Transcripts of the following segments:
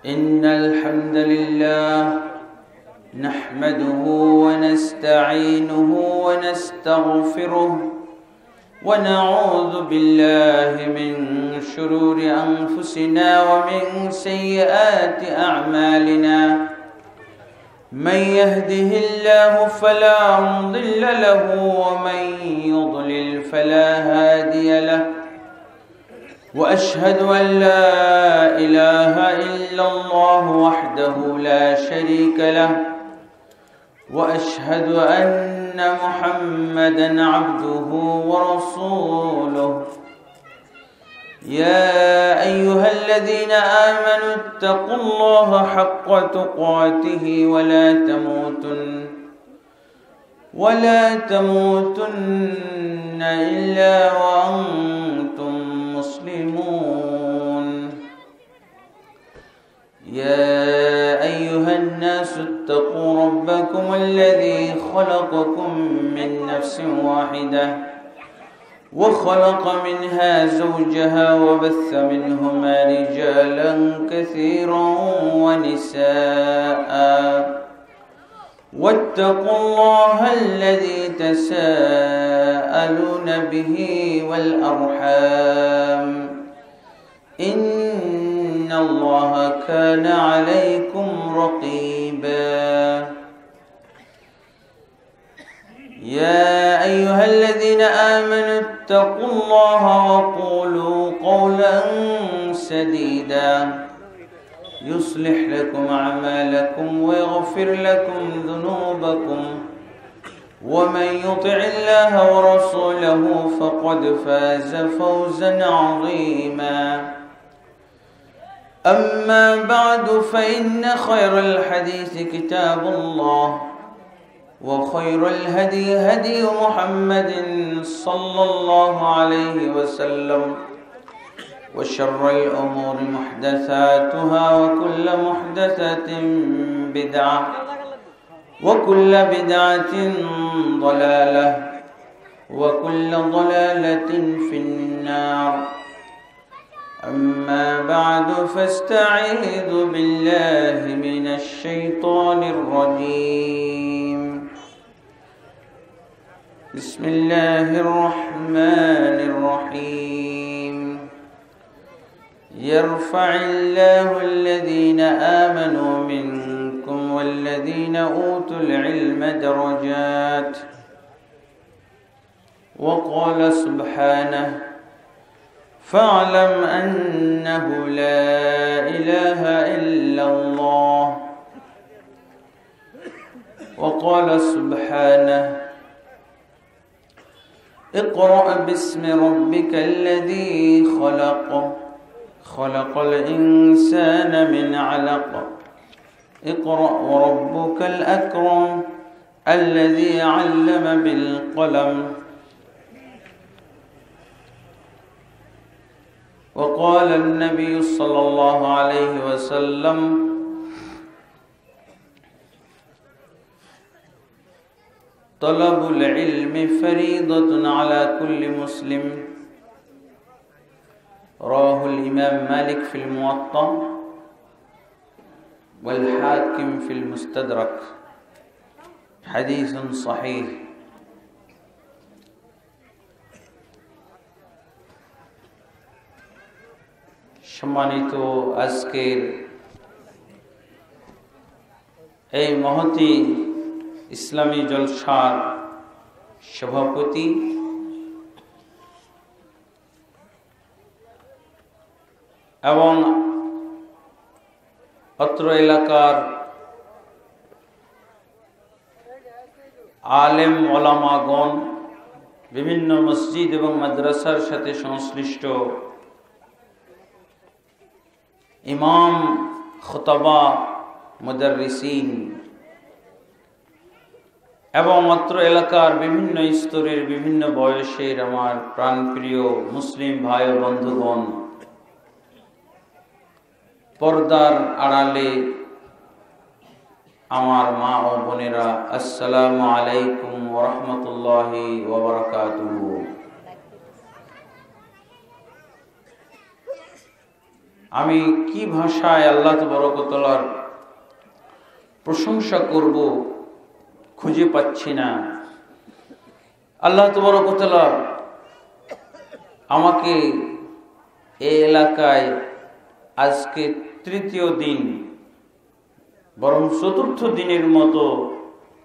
إن الحمد لله نحمده ونستعينه ونستغفره ونعوذ بالله من شرور أنفسنا ومن سيئات أعمالنا من يهده الله فلا مضل له ومن يضلل فلا هادي له وأشهد أن لا إله إلا الله وحده لا شريك له وأشهد أن محمدًا عبده ورسوله يا أيها الذين آمنوا اتقوا الله حق تقاته ولا تموتن إلا وأنتم مسلمون يا أيها الناس اتقوا ربكم الذي خلقكم من نفس واحدة وخلق منها زوجها وبث منهما رجالا كثيرا ونساء واتقوا الله الذي تساءلون به والأرحام إن الله كان عليكم رقيبا يا أيها الذين آمنوا اتقوا الله وقولوا قولا سديدا يصلح لكم أعمالكم ويغفر لكم ذنوبكم ومن يطع الله ورسوله فقد فاز فوزا عظيما أما بعد فإن خير الحديث كتاب الله وخير الهدي هدي محمد صلى الله عليه وسلم وشر الأمور محدثاتها وكل محدثة بدعة وكل بدعة ضلالة وكل ضلالة في النار أما بعد فاستعيذ بالله من الشيطان الرجيم بسم الله الرحمن الرحيم يرفع الله الذين آمنوا منكم والذين أوتوا العلم درجات وقال سبحانه فاعلم أنه لا إله إلا الله وقال سبحانه اقرأ باسم ربك الذي خلق الإنسان من علق اقرأ وربك الأكرم الذي علم بالقلم وقال النبي صلى الله عليه وسلم طلب العلم فريضة على كل مسلم رواه الإمام مالك في الموطأ والحاكم في المستدرك حديث صحيح সম্মানিত আজকের এই মহতী ইসলামী জলসার সভাপতি এবং অত্র এলাকার আলেম ওলামাগণ বিভিন্ন মসজিদ এবং মাদ্রাসার সাথে সংশ্লিষ্ট ইমাম খুতবা মুদাররিসিন এবং অত্র এলাকার বিভিন্ন স্তরের বিভিন্ন বয়সের আমার প্রাণপ্রিয় মুসলিম ভাই ও বন্ধুগণ, পর্দার আড়ালে আমার মা ও বোনেরা, আসসালামু আলাইকুম ওয়া রাহমাতুল্লাহি ওয়া বারাকাতুহু। আমি কি ভাষায় আল্লাহ তাবারক ওয়া তাআলার প্রশংসা করব খুঁজে পাচ্ছি না। আল্লাহ তাবারক ওয়া তাআলা আমাকে এই এলাকায় আজকে তৃতীয় দিন বরং চতুর্থ দিনের মতো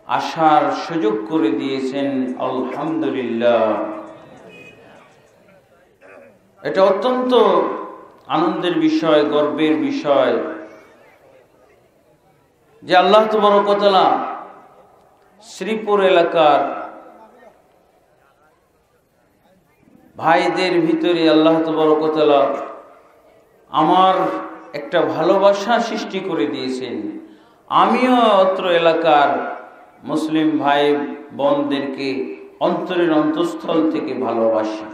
আসার সুযোগ করে দিয়েছেন। আলহামদুলিল্লাহ, এটা অত্যন্ত আনন্দের বিষয়, গর্বের বিষয় যে আল্লাহ তাবারক ওয়া তাআলা শ্রীপুর এলাকার ভাইদের ভিতরে আল্লাহ তাবারক ওয়া তাআলা আমার একটা ভালোবাসা সৃষ্টি করে দিয়েছেন। আমিও অত্র এলাকার মুসলিম ভাই বোনদেরকে অন্তরের অন্তঃস্থল থেকে ভালোবাসি।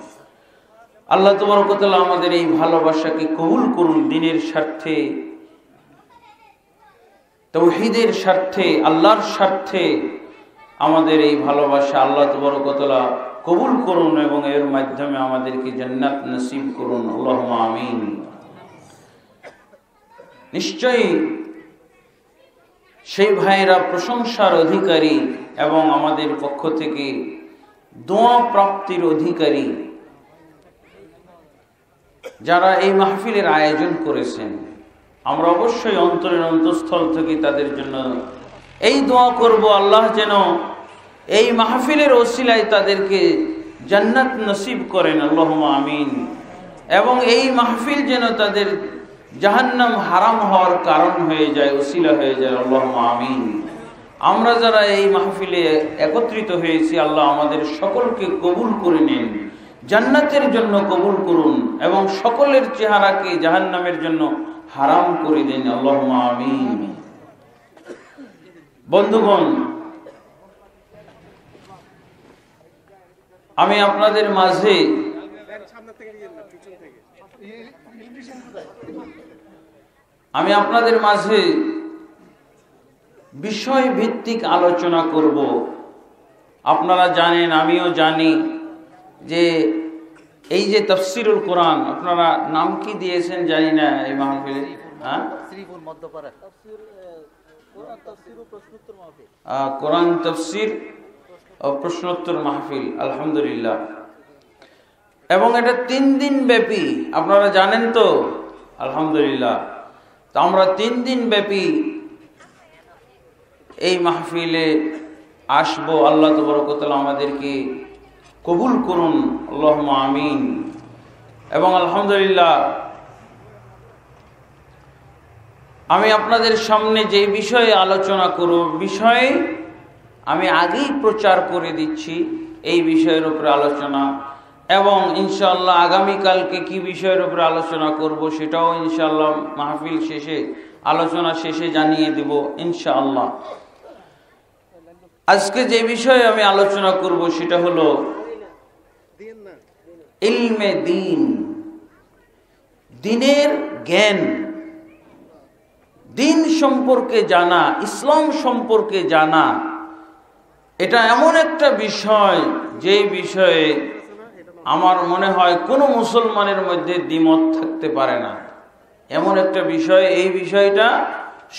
আল্লাহ তাবারক ওয়া তাআলা আমাদের এই ভালোবাসাকে কবুল করুন। দ্বীনের স্বার্থে, তাওহীদের স্বার্থে, আল্লাহর স্বার্থে আমাদের এই ভালোবাসা আল্লাহ তাবারক ওয়া তাআলা কবুল করুন এবং এর মাধ্যমে আমাদেরকে জান্নাত নসিব করুন। আল্লাহুম্মা আমিন। নিশ্চয়ই সেই ভাইয়েরা প্রশংসার অধিকারী এবং আমাদের পক্ষ থেকে দোয়া প্রাপ্তির অধিকারী, যারা এই মাহফিলের আয়োজন করেছেন। আমরা অবশ্যই অন্তরের অন্তঃস্থল থেকে তাদের জন্য এই দোয়া করব, আল্লাহ যেন এই মাহফিলের ওসিলায় তাদেরকে জান্নাত নসিব করেন। আল্লাহুম্মা আমিন। এবং এই মাহফিল যেন তাদের জাহান্নাম হারাম হওয়ার কারণ হয়ে যায়, ওসিলা হয়ে যায়। আল্লাহুম্মা আমিন। আমরা যারা এই মাহফিলে একত্রিত হয়েছি, আল্লাহ আমাদের সকলকে কবুল করে নিন, জান্নাতের জন্য কবুল করুন এবং সকলের চেহারাকে জাহান্নামের জন্য হারাম করে দিন। আল্লাহুম্মা আমিন। বন্ধুগণ, আমি আপনাদের মাঝে বিষয় ভিত্তিক আলোচনা করব। আপনারা জানেন, আমিও জানি যে এই যে তাফসীরুল কোরআন, আপনারা নাম কি দিয়েছেন জানি না এই মাহফিলে, কোরআন তাফসীর ও প্রশ্নোত্তর মাহফিল, আলহামদুলিল্লাহ। এবং এটা 3 দিন ব্যাপী, আপনারা জানেন তো, আলহামদুলিল্লাহ। তো আমরা 3 দিন ব্যাপী এই মাহফিলে আসবো। আল্লাহ তাবারক ওয়া তাআলা আমাদেরকে কবুল করুন। আল্লাহুম্মা আমিন। এবং আলহামদুলিল্লাহ, আমি আপনাদের সামনে যে বিষয়ে আলোচনা করব, বিষয়ে আমি আগেই প্রচার করে দিচ্ছি এই বিষয়ের উপরে আলোচনা, এবং ইনশাআল্লাহ আগামীকালকে কি বিষয়ের উপরে আলোচনা করব সেটাও ইনশাআল্লাহ মাহফিল শেষে, আলোচনা শেষে জানিয়ে দেব ইনশাআল্লাহ। আজকে যে বিষয়ে আমি আলোচনা করব সেটা হলো ইলমে দ্বীন, দ্বীনের জ্ঞান, দ্বীন সম্পর্কে জানা, ইসলাম সম্পর্কে জানা। এটা এমন একটা বিষয় যে বিষয়ে আমার মনে হয় কোনো মুসলমানের মধ্যে দ্বিমত থাকতে পারে না। এমন একটা বিষয়, এই বিষয়টা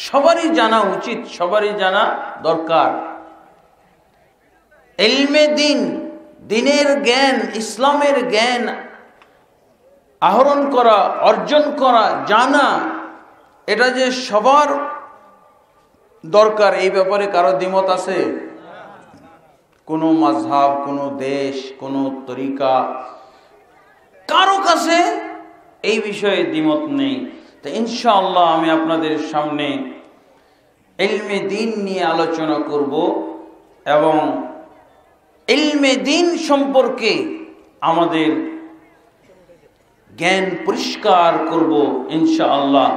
সবারই জানা উচিত, সবারই জানা দরকার। ইলমে দ্বীন, দ্বীনের জ্ঞান, ইসলামের জ্ঞান আহরণ করা, অর্জন করা, জানা, এটা যে সবার দরকার, এই ব্যাপারে কারো দ্বিমত আছে? কোনো মাযহাব, কোনো দেশ, কোনো তরিকা, কারো কাছে এই বিষয়ে দ্বিমত নেই। তো ইনশাআল্লাহ আমি আপনাদের সামনে ইলমে দ্বীন নিয়ে আলোচনা করব এবং ইলমে দ্বীন সম্পর্কে আমাদের জ্ঞান পরিষ্কার করব ইনশাআল্লাহ।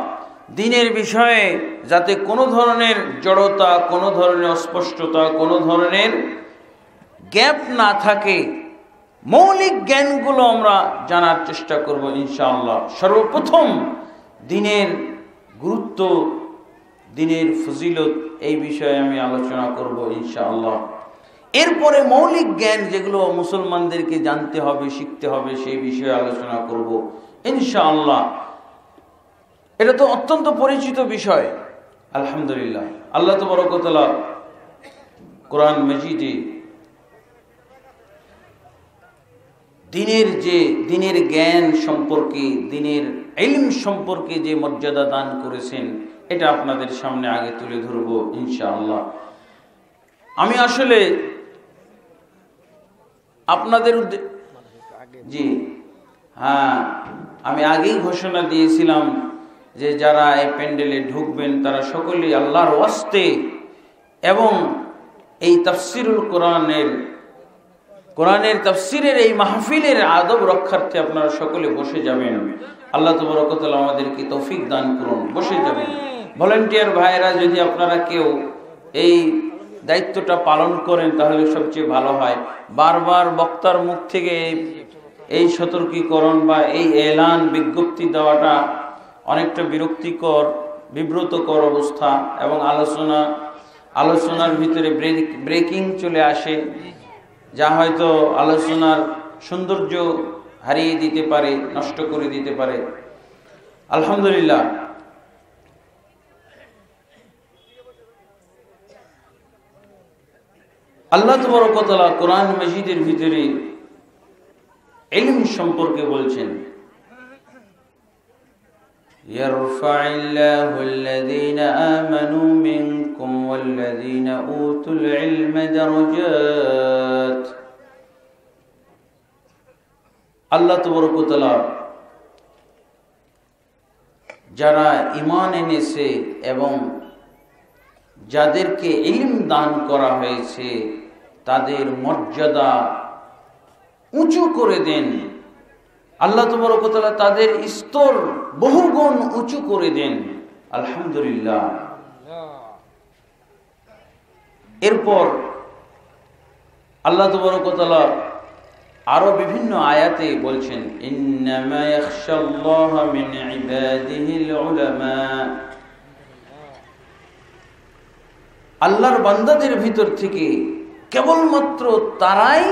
দ্বীনের বিষয়ে যাতে কোনো ধরনের জড়তা, কোনো ধরনের অস্পষ্টতা, কোনো ধরনের গ্যাপ না থাকে, মৌলিক জ্ঞানগুলো আমরা জানার চেষ্টা করব ইনশাআল্লাহ। সর্বপ্রথম দ্বীনের গুরুত্ব, দ্বীনের ফজিলত, এই বিষয়ে আমি আলোচনা করব ইনশাআল্লাহ। এরপরে মৌলিক জ্ঞান যেগুলো মুসলমানদেরকে জানতে হবে, শিখতে হবে, সেই বিষয়ে আলোচনা করব ইনশাআল্লাহ। এটা তো অত্যন্ত পরিচিত বিষয়। আলহামদুলিল্লাহ, আল্লাহ তাবারক ওয়া তাআলা কোরআন মাজিদে দিনের জ্ঞান সম্পর্কে, দিনের ইলম সম্পর্কে যে মর্যাদা দান করেছেন, এটা আপনাদের সামনে আগে তুলে ধরব ইনশাআল্লাহ। আমি আসলে আপনাদের আমি আগেই ঘোষণা দিয়েছিলাম যে যারা এই প্যান্ডেলে ঢুকবেন তারা সকলেই আল্লাহর ওয়াস্তে এবং এই তাফসিরুল কোরআনের তাফসিরের এই মাহফিলের আদব রক্ষার্থে আপনারা সকলে বসে যাবেন। আল্লাহ তাবারক ওয়া তাআলা আমাদেরকে তৌফিক দান করুন। বসে যাবেন। ভলান্টিয়ার ভাইরা যদি আপনারা কেউ এই দায়িত্বটা পালন করেন তাহলে সবচেয়ে ভালো হয়। বারবার বক্তার মুখ থেকে এই সতর্কীকরণ বা এই এলান বিজ্ঞপ্তি দেওয়াটা অনেকটা বিব্রতকর অবস্থা, এবং আলোচনার ভিতরে ব্রেকিং চলে আসে, যা হয়তো আলোচনার সৌন্দর্য হারিয়ে দিতে পারে, নষ্ট করে দিতে পারে। আলহামদুলিল্লাহ, আল্লাহ তাবারক ওয়া তাআলা কোরআন মাজিদের ভিতরে ইলম সম্পর্কে বলছেন, ইয়ারফাইল্লাহু আল্লাযীনা আমানু মিনকুম ওয়াল্লাযীনা উতুল ইলমা দারাজাত। আল্লাহ তাবারক ওয়া তাআলা যারা ঈমান এনেছে এবং যাদেরকে ইলম দান করা হয়েছে তাদের মর্যাদা উঁচু করে দেন। আল্লাহ তাবারক ওয়া তাআলা তাদের স্তর বহুগুণ উঁচু করে দেন। আলহামদুলিল্লাহ। এরপর আল্লাহ তাবারক ওয়া তাআলা আরো বিভিন্ন আয়াতে বলছেন, ইন্নামা ইয়াখশাল্লাহা মিন ইবাদিহিল উলামা। আল্লাহর বান্দাদের ভিতর থেকে কেবলমাত্র তারাই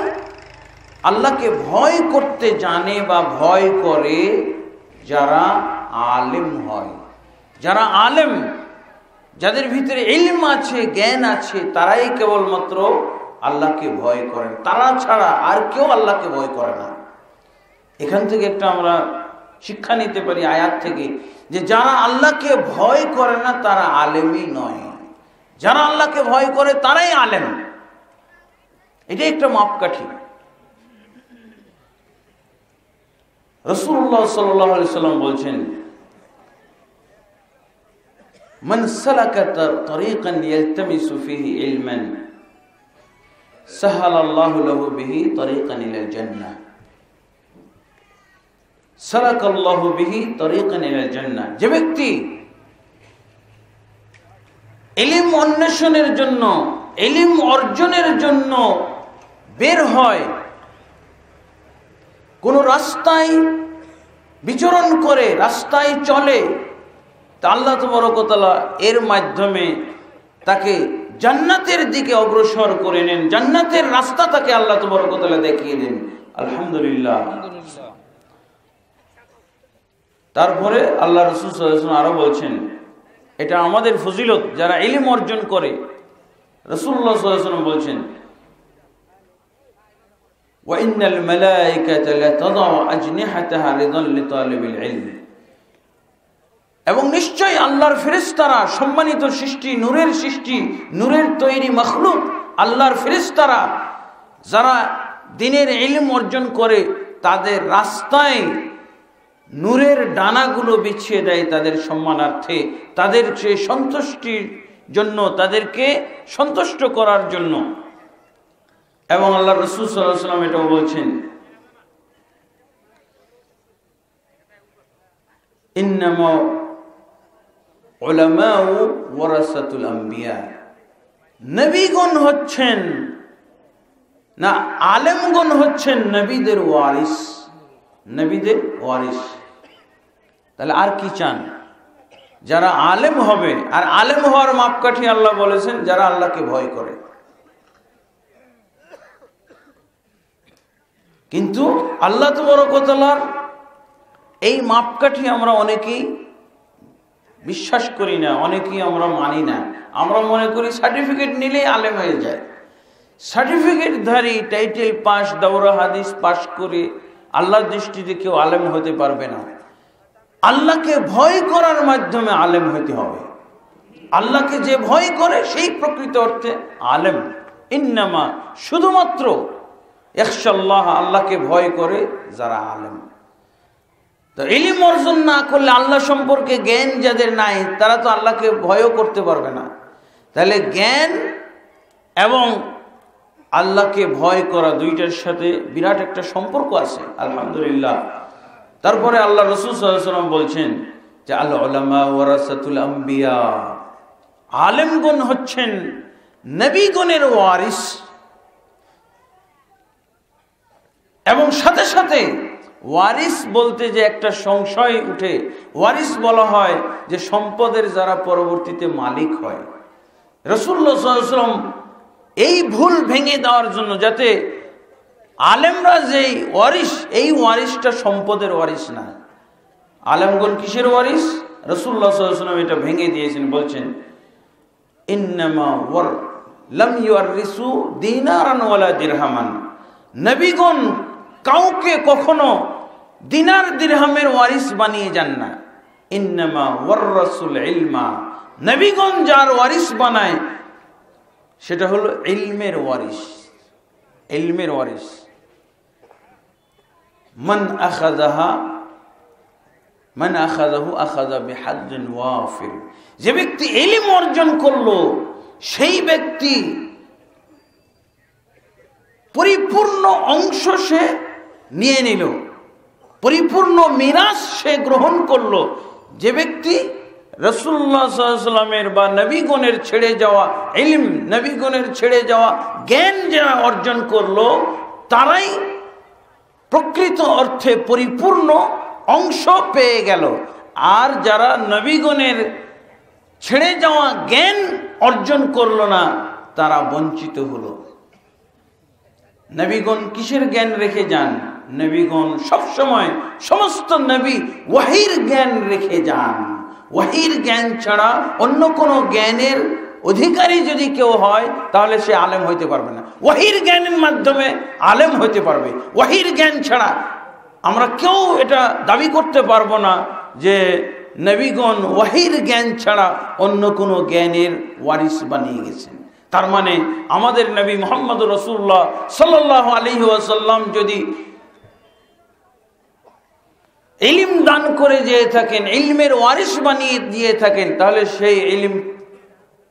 আল্লাহকে ভয় করতে জানে বা ভয় করে যারা আলেম হয়। যারা আলেম, যাদের ভিতরে ইলম আছে, জ্ঞান আছে, তারাই কেবলমাত্র আল্লাহকে ভয় করেন। তারা ছাড়া আর কেউ আল্লাহকে ভয় করে না। এখান থেকে একটা আমরা শিক্ষা নিতে পারি আয়াত থেকে, যে যারা আল্লাহকে ভয় করে না তারা আলেমই নয়। যারা আল্লাহকে ভয় করে তারাই আলেম। এটাই একটা মাপকাঠি। রাসূলুল্লাহ সাল্লাল্লাহু আলাইহি সাল্লাম বলছেন, মান সালাকা তরিকান ইয়ালতামিসু ফিহি ইলমান সাহালাল্লাহু লাহু বিহি তরিকান ইলাল জান্নাহ। সালাকাল্লাহু বিহি তরিকান ইলাল জান্নাহ। যে ব্যক্তি ইলম অন্বেষণের জন্য, ইলম অর্জনের জন্য বের হয়, কোন রাস্তায় বিচরণ করে, রাস্তায় চলে, তা আল্লাহ তাবারক ওয়া তাআলা এর মাধ্যমে তাকে জান্নাতের দিকে অগ্রসর করে নেন। জান্নাতের রাস্তা তাকে আল্লাহ তাবারক ওয়া তাআলা দেখিয়ে দেন। আলহামদুলিল্লাহ। তারপরে আল্লাহ রাসূল সাল্লাল্লাহু আলাইহি ওয়াসাল্লাম আরো বলছেন, এটা আমাদের ফজিলত যারা ইলম অর্জন করে। রাসূলুল্লাহ সাল্লাল্লাহু আলাইহি ওয়াসাল্লাম বলছেন, ওয়া ইন্নাল মালায়েকাতা লাতাদাউ আজনিহাতাহা রিদাল লিতালিবিল ইলম। এবং নিশ্চয়ই আল্লাহর ফেরেশতারা, সম্মানিত সৃষ্টি, নূরের সৃষ্টি, নূরের তৈরি মাখলুক আল্লাহর ফেরেশতারা যারা দ্বীনের ইলম অর্জন করে, তাদের রাস্তায় নূরের ডানাগুলো বিছিয়ে দেয় তাদের সম্মানার্থে, তাদের সেই সন্তুষ্টির জন্য, তাদেরকে সন্তুষ্ট করার জন্য। এবং আল্লাহ রাসূল সাল্লাল্লাহু আলাইহি ওয়াসাল্লাম এটাও বলছেন, ইন্নামা উলামাউ ওয়ারাসাতুল আম্বিয়া। নবীগণ হচ্ছেন না, আলেমগণ হচ্ছেন নবীদের ওয়ারিস। নবীদের ওয়ারিস। তাহলে আর কি চান? যারা আলেম হবে, আর আলেম হওয়ার মাপকাঠি আল্লাহ বলেছেন যারা আল্লাহকে ভয় করে। কিন্তু আল্লাহ তাবারক ওয়া তাআলার এই মাপকাঠি আমরা অনেকেই বিশ্বাস করি না, অনেকেই আমরা মানি না। আমরা মনে করি সার্টিফিকেট নিলেই আলেম হয়ে যায়। সার্টিফিকেটধারী, টাইটেল পাস, দাওরা হাদিস পাস করে আল্লাহর দৃষ্টিতে কেউ আলেম হতে পারবে না। আল্লাহকে ভয় করার মাধ্যমে আলেম হতে হবে। আল্লাহকে যে ভয় করে সেই প্রকৃত অর্থে আলেম। ইন্নামা, শুধুমাত্র ইখশাল্লাহ, আল্লাহকে ভয় করে যারা আলেম। তো ইলম অর্জন না করলে, আল্লাহ সম্পর্কে জ্ঞান যাদের নাই, তারা তো আল্লাহকে ভয়ও করতে পারবে না। তাহলে জ্ঞান এবং আল্লাহকে ভয় করা দুইটার সাথে বিরাট একটা সম্পর্ক আছে, আলহামদুলিল্লাহ। তারপরে আল্লাহ রাসূল সাল্লাল্লাহু আলাইহি ওয়াসাল্লাম বলছেন যে আল উলামা ওয়ারাসাতুল আম্বিয়া, আলেমগণ হচ্ছেন নবীগণের ওয়ারিস। এবং সাথে সাথে ওয়ারিস বলতে যে একটা সংশয় উঠে, ওয়ারিস বলা হয় যে সম্পদের যারা পরবর্তীতে মালিক হয়। রাসূলুল্লাহ সাল্লাল্লাহু আলাইহি ওয়াসাল্লাম এই ভুল ভেঙে দেওয়ার জন্য, যাতে আলেমরা যেই ওয়ারিস, এই ওয়ারিসটা সম্পদের ওয়ারিস না। আলেমগণ কিসের ওয়ারিস? রাসূলুল্লাহ সাল্লাল্লাহু আলাইহি ওয়াসাল্লাম এটা ভেঙে দিয়েছেন, বলছেন ইন্নামা লাম ইউরিসু দিনারান ওয়ালা দিরহামান। নবীগণ কাউকে কখনো দিনার দিরহামের ওয়ারিস বানিয়ে যান না। ইন্নামা ওয়ারাসুল ইলমা, নবীগণ যার ওয়ারিস বানায় সেটা হলো ইলমের ওয়ারিস। ইলমের ওয়ারিস মান আখাযাহু আখাযা বিহাজ্জিন ওয়াফির। যে ব্যক্তি ইলম অর্জন করলো, সেই ব্যক্তি পরিপূর্ণ অংশ সে নিয়ে নিল, পরিপূর্ণ মিরাস সে গ্রহণ করলো। যে ব্যক্তি রাসূলুল্লাহ সাল্লাল্লাহু আলাইহি ওয়াসাল্লামের বা নবীগণের ছেড়ে যাওয়া ইলম, নবীগণের ছেড়ে যাওয়া জ্ঞান যারা অর্জন করলো, তারাই প্রকৃত অর্থে পরিপূর্ণ অংশ পেয়ে গেল। আর যারা নবীগণের ছেড়ে যাওয়া জ্ঞান অর্জন করলো না, তারা বঞ্চিত হলো। নবীগণ কিসের জ্ঞান রেখে যান? নবীগণ সবসময়, সমস্ত নবী ওয়াহির জ্ঞান রেখে যান। ওয়াহির জ্ঞান ছাড়া অন্য কোনো জ্ঞানের অধিকারী যদি কেউ হয়, তাহলে সে আলেম হইতে পারবে না। ওয়াহির জ্ঞানের মাধ্যমে আলেম হইতে পারবে। ওয়াহির জ্ঞান ছাড়া আমরা কেউ এটা দাবি করতে পারবো না যে নবীগণ ওয়াহির জ্ঞান ছাড়া অন্য কোনো জ্ঞানের ওয়ারিস বানিয়ে গেছেন। তার মানে আমাদের নবী মুহাম্মদ রাসূলুল্লাহ সাল্লাল্লাহু আলাইহি ওয়াসাল্লাম যদি ইলম দান করে দিয়ে থাকেন, ইলমের ওয়ারিস বানিয়ে দিয়ে থাকেন, তাহলে সেই ইলম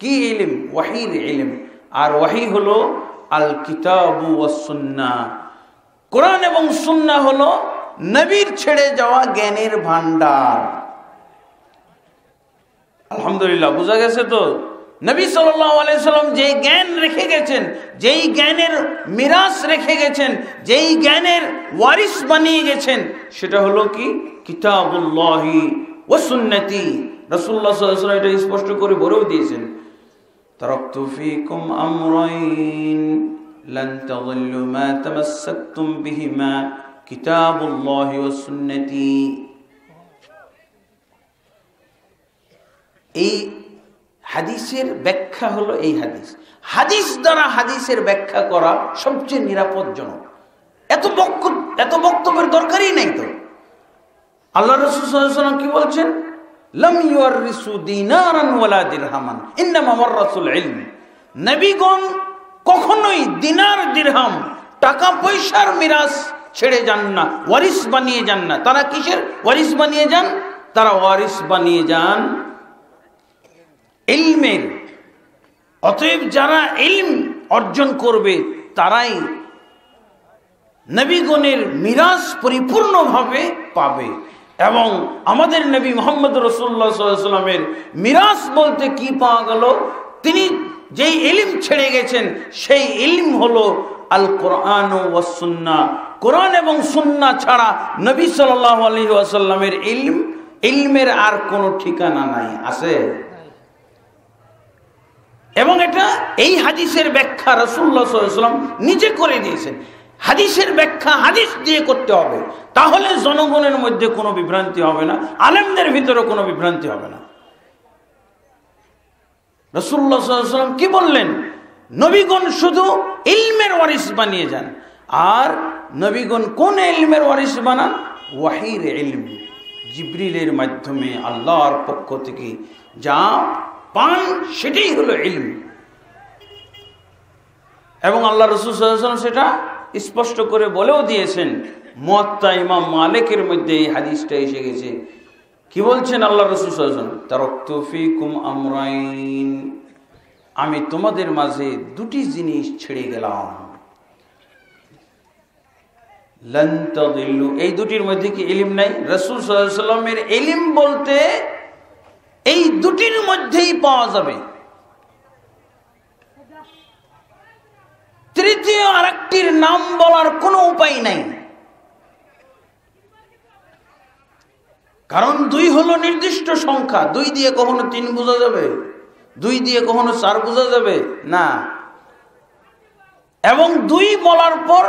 কি ইলম? ওয়াহির ইলম। আর ওয়াহি হলো আল কিতাবু ওয়াস সুন্নাহ। কোরআন এবং সুন্নাহ হলো নবীর ছেড়ে যাওয়া জ্ঞানের ভান্ডার। আলহামদুলিল্লাহ, বোঝা গেছে তো? নবী সাল্লাল্লাহু আলাইহি ওয়াসাল্লাম যে জ্ঞান রেখে গেছেন, যেই জ্ঞানের মিরাস রেখে গেছেন, যেই জ্ঞানের ওয়ারিস বানিয়ে গেছেন, সেটা হলো কি? কিতাবুল্লাহি ওয়া সুন্নতি। রাসূলুল্লাহ সাল্লাল্লাহু আলাইহি ওয়াসাল্লাম এটা স্পষ্ট করে বলেও দিয়েছেন, তারাকতু ফীকুম আমরাইন লান তাযিল্লু মা তামাসসাকতুম বিহিমা কিতাবুল্লাহি ওয়া সুন্নতি। এই হাদিসের ব্যাখ্যা হলো এই হাদিস। হাদিস দ্বারা হাদিসের ব্যাখ্যা করা সবচেয়ে নিরাপদজনক। এত বক্তব্যের দরকারই নাই তো। আল্লাহ রাসূল সাল্লাল্লাহু আলাইহি ওয়াসাল্লাম কি বলছেন? লাম ইউরিসু দিনারান ওয়ালা দিরহামান ইন্নামা ওয়ারাসুল ইলম। নবীগণ কখনোই দিনার দিরহাম, টাকা পয়সার মিরাস ছেড়ে যান না, ওয়ারিস বানিয়ে যান না। তারা কিসের ওয়ারিস বানিয়ে যান? তারা ওয়ারিস বানিয়ে যান ইলমের। অতএব যারা ইলম অর্জন করবে, তারাই নবীগণের মিরাস পরিপূর্ণভাবে পাবে। এবং আমাদের নবী মুহাম্মদ রাসূলুল্লাহ সাল্লাল্লাহু আলাইহি ওয়াসাল্লামের মিরাস বলতে কি পাওয়া গেল? তিনি যেই ইলম ছেড়ে গেছেন, সেই ইলম হলো আল কোরআন ওয়াস সুন্নাহ। কোরআন এবং সুন্নাহ ছাড়া নবী সাল্লাল্লাহু আলাইহি ওয়াসাল্লামের ইলমের আর কোনো ঠিকানা নাই। আছে? এবং এটা এই হাদিসের ব্যাখ্যা রাসূলুল্লাহ সাল্লাল্লাহু আলাইহি ওয়াসাল্লাম নিজে করে দিয়েছেন। হাদিসের ব্যাখ্যা হাদিস দিয়ে করতে হবে, তাহলে জনগণের মধ্যে কোনো বিভ্রান্তি হবে না, আলেমদের ভিতরে কোনো বিভ্রান্তি হবে না। রাসূলুল্লাহ সাল্লাল্লাহু আলাইহি ওয়াসাল্লাম কি বললেন? নবীগণ শুধু ইলমের ওয়ারিস বানিয়ে যান। আর নবীগণ কোন ইলমের ওয়ারিস বানান? ওয়াহির ইলম, জিবরিলের মাধ্যমে আল্লাহর পক্ষ থেকে যা পান সেটাই হলো ইলম। এবং আল্লাহ রাসূল সাল্লাল্লাহু আলাইহি ওয়াসাল্লাম সেটা স্পষ্ট করে বলেও দিয়েছেন। মুয়াত্তা ইমাম মালিকের মধ্যে এই হাদিসটা এসে গেছে। কি বলছেন আল্লাহ রাসূল সাল্লাল্লাহু আলাইহি ওয়াসাল্লাম? তারাকতু ফীকুম আমরাইন, আমি তোমাদের মাঝে দুটি জিনিস ছেড়ে গেলাম। লান তাদিল্লু, এই দুটির মধ্যে কি ইলম নাই? রাসূল সাল্লাল্লাহু আলাইহি ওয়াসাল্লামের ইলম বলতে এই দুটির মধ্যেই পাওয়া যাবে। তৃতীয় আরেকটির নাম বলার কোনো উপায় নাই, কারণ দুই হলো নির্দিষ্ট সংখ্যা। দুই দিয়ে কখনো 3 বোঝা যাবে? দুই দিয়ে কখনো 4 বোঝা যাবে না। এবং দুই বলার পর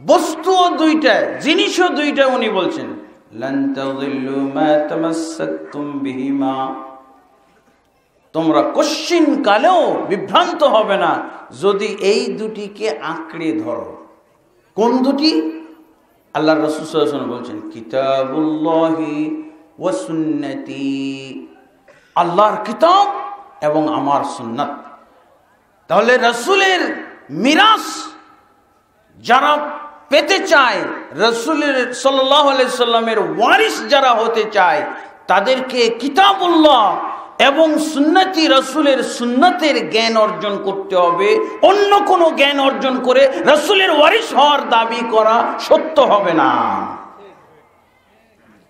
বস্তুও দুইটা, জিনিসও দুইটা। উনি বলছেন লান তাযিল্লু মা তামাসসাকতুম বিহিমা, তোমরা কশ্চিন কালেও বিভ্রান্ত হবে না যদি এই দুটিকে আঁকড়ে ধরো। কোন দুটি? আল্লাহর রাসূল সাল্লাল্লাহু আলাইহি ওয়াসাল্লাম বলছেন কিতাবুল্লাহি ওয়া সুন্নতি, আল্লাহর কিতাব এবং আমার সুন্নাত। তাহলে রাসূলের মিরাস যারা পেতে চায়, রাসূলের সাল্লাল্লাহু আলাইহি সাল্লামের ওয়ারিস যারা হতে চায়, তাদেরকে কিতাবুল্লাহ এবং সুন্নতি, রাসূলের সুন্নতের জ্ঞান অর্জন করতে হবে। অন্য কোনো জ্ঞান অর্জন করে রাসূলের ওয়ারিস হওয়ার দাবি করা সত্য হবে না।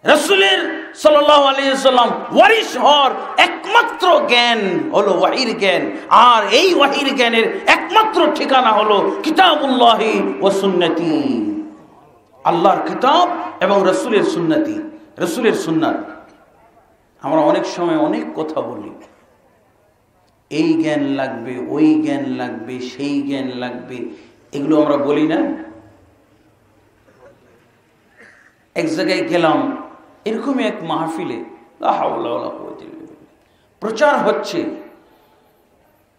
রাসূলের সাল্লাল্লাহু আলাইহি ওয়াসাল্লাম ওয়ারিস হওয়ার একমাত্র জ্ঞান হলো ওয়াহির জ্ঞান। আর এই ওয়াহির জ্ঞানের একমাত্র ঠিকানা হলো কিতাবুল্লাহি ওয়া সুন্নতি, আল্লাহর কিতাব এবং রাসূলের সুন্নতি, রাসূলের সুন্নাত। আমরা অনেক সময় অনেক কথা বলি, এই জ্ঞান লাগবে, ওই জ্ঞান লাগবে, সেই জ্ঞান লাগবে, এগুলো আমরা বলি না? এক জায়গায় গেলাম, এরকমই এক মাহফিলে প্রচার হচ্ছে